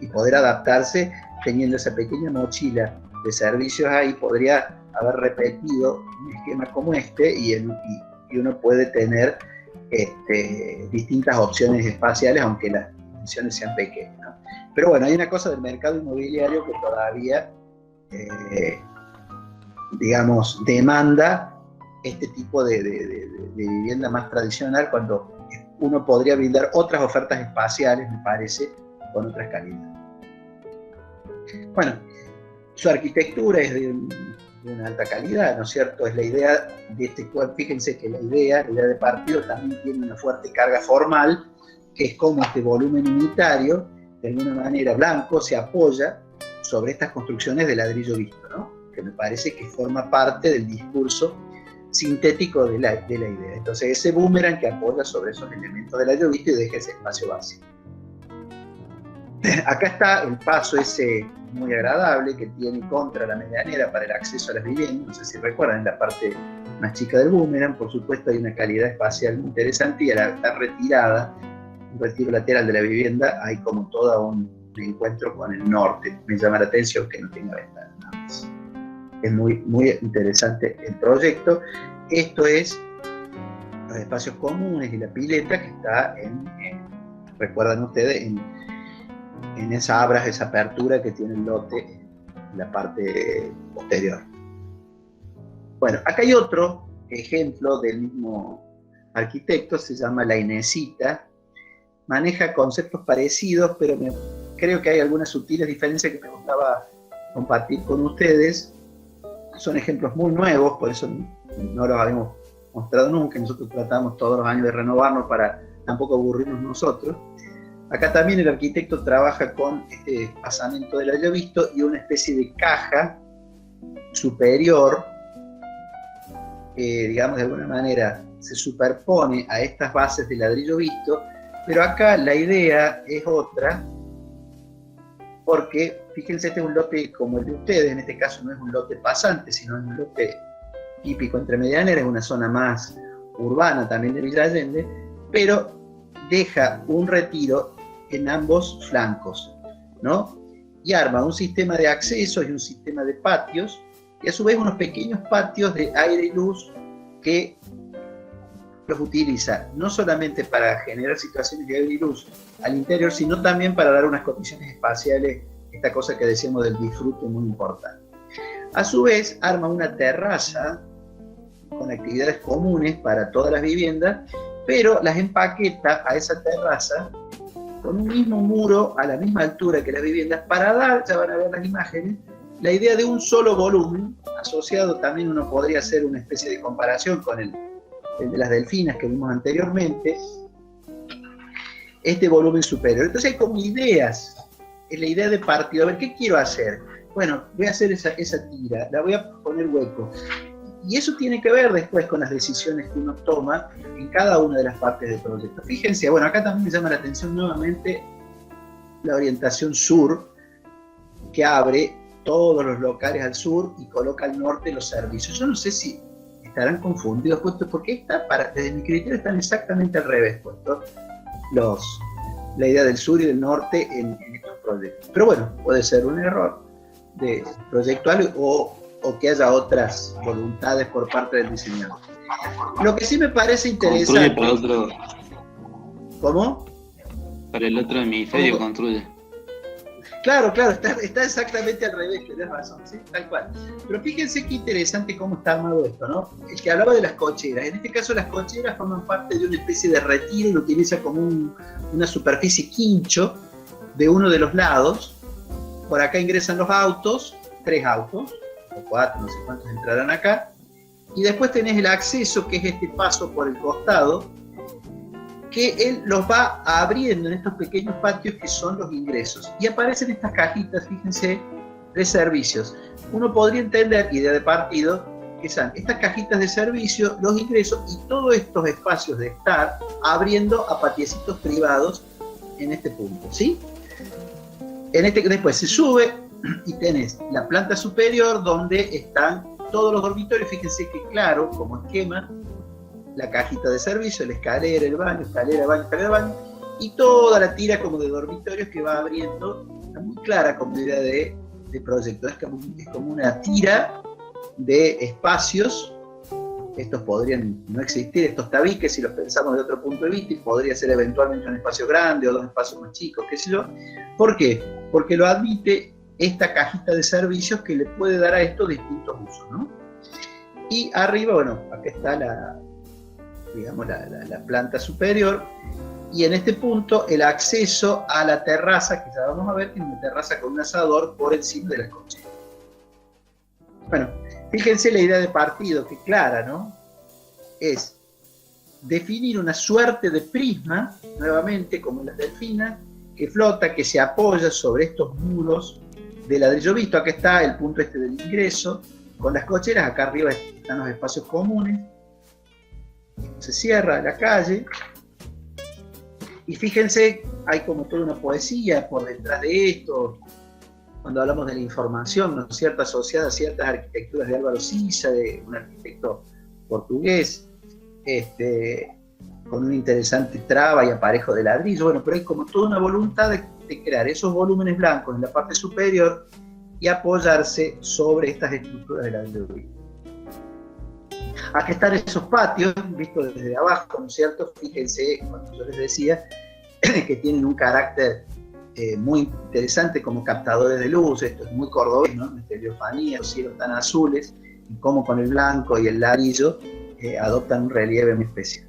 Speaker 1: y poder adaptarse teniendo esa pequeña mochila de servicios ahí. Podría haber repetido un esquema como este y uno puede tener distintas opciones espaciales, aunque las dimensiones sean pequeñas, ¿no? Pero bueno, hay una cosa del mercado inmobiliario que todavía, digamos, demanda este tipo de vivienda más tradicional, cuando uno podría brindar otras ofertas espaciales, me parece, con otras calidades. Bueno, su arquitectura es de una alta calidad, ¿no es cierto? Es la idea de este cuerpo. Fíjense que la idea de partido también tiene una fuerte carga formal, que es como este volumen unitario, de alguna manera blanco, se apoya sobre estas construcciones de ladrillo visto, ¿no? Que me parece que forma parte del discurso sintético de la idea. Entonces ese boomerang que apoya sobre esos elementos de ladrillo visto y deja ese espacio vacío. Acá está el paso ese muy agradable que tiene contra la medianera para el acceso a las viviendas. No sé si recuerdan, en la parte más chica del boomerang, por supuesto hay una calidad espacial muy interesante, y al estar retirada, un retiro lateral de la vivienda, hay como todo un encuentro con el norte. Me llama la atención que no tenga ventanas nada más. Es muy, muy interesante el proyecto. Esto es los espacios comunes y la pileta que está recuerdan ustedes, en esa abras, esa apertura que tiene el lote en la parte posterior. Bueno, acá hay otro ejemplo del mismo arquitecto, se llama La Inesita. Maneja conceptos parecidos, pero creo que hay algunas sutiles diferencias que me gustaba compartir con ustedes. Son ejemplos muy nuevos, por eso no los habíamos mostrado nunca. Nosotros tratamos todos los años de renovarnos para tampoco aburrirnos nosotros. Acá también el arquitecto trabaja con este pasamento del ladrillo visto y una especie de caja superior que, digamos, de alguna manera se superpone a estas bases de ladrillo visto, pero acá la idea es otra, porque fíjense, este es un lote como el de ustedes, en este caso no es un lote pasante, sino es un lote típico entre medianeras, es una zona más urbana también de Villa Allende, pero deja un retiro en ambos flancos, ¿no? Y arma un sistema de accesos y un sistema de patios, y a su vez unos pequeños patios de aire y luz que los utiliza no solamente para generar situaciones de aire y luz al interior, sino también para dar unas condiciones espaciales, esta cosa que decíamos del disfrute muy importante. A su vez, arma una terraza con actividades comunes para todas las viviendas, pero las empaqueta a esa terraza con un mismo muro a la misma altura que las viviendas, para dar, ya van a ver las imágenes, la idea de un solo volumen, asociado también uno podría hacer una especie de comparación con el de las delfinas que vimos anteriormente, este volumen superior. Entonces hay como ideas, es la idea de partido. A ver, ¿qué quiero hacer? Bueno, voy a hacer esa tira, la voy a poner hueco. Y eso tiene que ver después con las decisiones que uno toma en cada una de las partes del proyecto. Fíjense, bueno, acá también me llama la atención nuevamente la orientación sur, que abre todos los locales al sur y coloca al norte los servicios. Yo no sé si estarán confundidos puestos, porque desde mi criterio están exactamente al revés puestos la idea del sur y del norte en estos proyectos. Pero bueno, puede ser un error proyectual o que haya otras voluntades por parte del diseñador. Lo que sí me parece interesante...
Speaker 7: Construye para otro...
Speaker 1: ¿Cómo?
Speaker 7: Para el otro hemisferio construye.
Speaker 1: Claro, está exactamente al revés, tenés razón, ¿sí? Tal cual. Pero fíjense qué interesante cómo está armado esto, ¿no? El que hablaba de las cocheras, en este caso las cocheras forman parte de una especie de retiro y lo utiliza como una superficie quincho de uno de los lados. Por acá ingresan los autos, 3 autos, o 4, no sé cuántos entrarán acá, y después tenés el acceso, que es este paso por el costado, que él los va abriendo en estos pequeños patios que son los ingresos. Y aparecen estas cajitas, fíjense, de servicios. Uno podría entender, idea de partido, que son estas cajitas de servicio, los ingresos y todos estos espacios de estar abriendo a patiecitos privados en este punto, ¿sí? Después se sube y tenés la planta superior donde están todos los dormitorios. Fíjense que claro, como esquema, la cajita de servicio, la escalera, el baño, escalera, baño, y toda la tira como de dormitorios que va abriendo, está muy clara como idea de proyecto, es como una tira de espacios. Estos podrían no existir, estos tabiques, si los pensamos de otro punto de vista, y podría ser eventualmente un espacio grande o 2 espacios más chicos, qué sé yo. ¿Por qué? Porque lo admite esta cajita de servicios que le puede dar a esto distintos usos, ¿no? Y arriba, bueno, acá está la planta superior, Y en este punto el acceso a la terraza, que ya vamos a ver, tiene una terraza con un asador por encima de las cocheras. Bueno, fíjense la idea de partido, que clara, ¿no? Es definir una suerte de prisma, nuevamente como en las delfinas, que flota, que se apoya sobre estos muros de ladrillo visto. Acá está el punto este del ingreso, con las cocheras, acá arriba están los espacios comunes, se cierra la calle, y fíjense, hay como toda una poesía por detrás de esto, cuando hablamos de la información, ¿no es cierto?, asociada a ciertas arquitecturas de Álvaro Siza, de un arquitecto portugués, con un interesante traba y aparejo de ladrillo. Bueno, pero hay como toda una voluntad de crear esos volúmenes blancos en la parte superior y apoyarse sobre estas estructuras de ladrillo. Acá están esos patios, vistos desde abajo, ¿no es cierto? Fíjense, cuando yo les decía, que tienen un carácter muy interesante como captadores de luz. Esto es muy cordobés, ¿no? Estereofanía, los cielos tan azules, y cómo con el blanco y el ladrillo adoptan un relieve muy especial.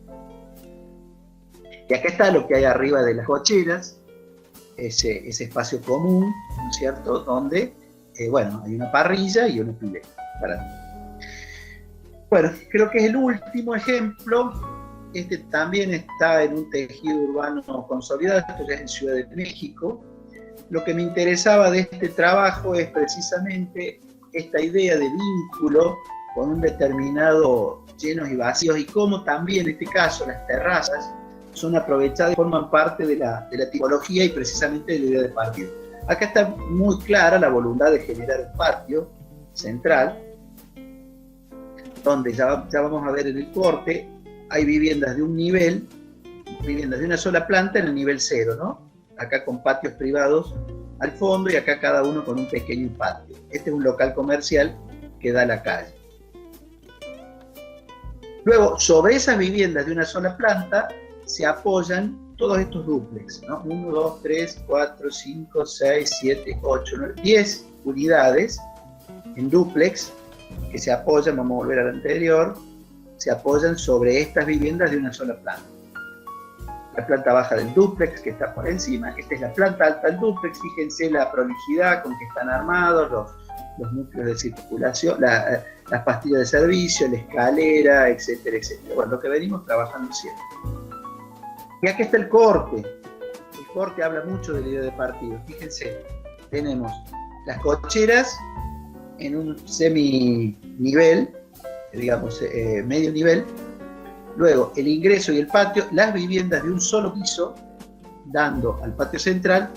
Speaker 1: Y acá está lo que hay arriba de las cocheras, ese espacio común, ¿no es cierto?, donde, bueno, hay una parrilla y una pileta. Bueno, creo que es el último ejemplo. Este también está en un tejido urbano consolidado, esto ya es en Ciudad de México. Lo que me interesaba de este trabajo es precisamente esta idea de vínculo con un determinado llenos y vacíos, y cómo también en este caso las terrazas son aprovechadas y forman parte de la tipología y precisamente de la idea de partido. Acá está muy clara la voluntad de generar un patio central, donde ya vamos a ver en el corte, hay viviendas de un nivel, viviendas de una sola planta en el nivel 0, ¿no? Acá con patios privados al fondo y acá cada uno con un pequeño patio. Este es un local comercial que da a la calle. Luego, sobre esas viviendas de una sola planta se apoyan todos estos dúplex, ¿no? 1, 2, 3, 4, 5, 6, 7, 8, 9, 10 unidades en dúplex que se apoyan, vamos a volver al anterior, se apoyan sobre estas viviendas de una sola planta. La planta baja del dúplex que está por encima, esta es la planta alta del dúplex, fíjense la prolijidad con que están armados, los núcleos de circulación, las pastillas de servicio, la escalera, etcétera, etcétera. Bueno, lo que venimos trabajando siempre. Y aquí está el corte. El corte habla mucho de la idea de partido. Fíjense, tenemos las cocheras en un semi-nivel, digamos, medio nivel, luego el ingreso y el patio, las viviendas de un solo piso, dando al patio central,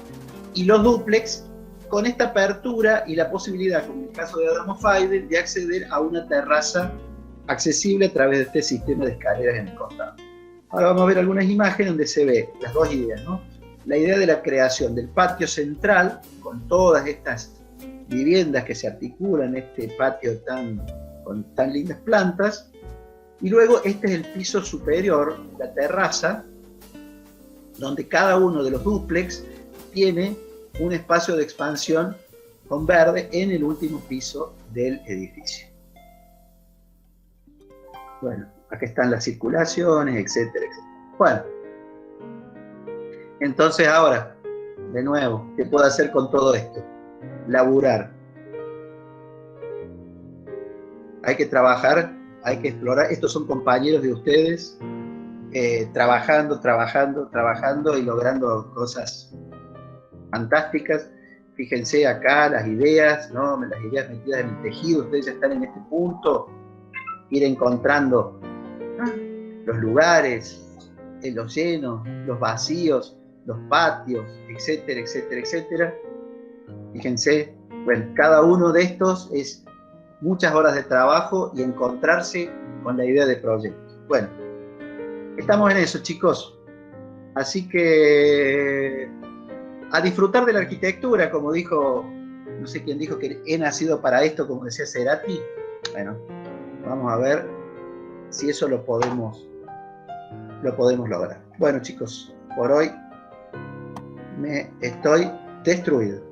Speaker 1: y los dúplex con esta apertura y la posibilidad, como en el caso de Adamo Faidel, de acceder a una terraza accesible a través de este sistema de escaleras en el costado. Ahora vamos a ver algunas imágenes donde se ve las dos ideas, ¿no? La idea de la creación del patio central, con todas estas viviendas que se articulan en este patio con tan lindas plantas, y luego este es el piso superior, la terraza, donde cada uno de los dúplex tiene un espacio de expansión con verde en el último piso del edificio. Bueno, acá están las circulaciones, etcétera, etcétera. Bueno, entonces ahora, de nuevo, ¿qué puedo hacer con todo esto? Laburar. Hay que trabajar, hay que explorar. Estos son compañeros de ustedes, trabajando y logrando cosas fantásticas. Fíjense acá las ideas, ¿no? Las ideas metidas en el tejido. Ustedes ya están en este punto, ir encontrando, ¿no?, los lugares, los llenos, los vacíos, los patios, etcétera, etcétera, etcétera. Fíjense, bueno, cada uno de estos es muchas horas de trabajo y encontrarse con la idea de proyecto. Bueno, estamos en eso, chicos. Así que a disfrutar de la arquitectura, como dijo, no sé quién dijo que he nacido para esto, como decía Cerati. Bueno, vamos a ver si eso lo podemos lograr. Bueno, chicos, por hoy me estoy destruido.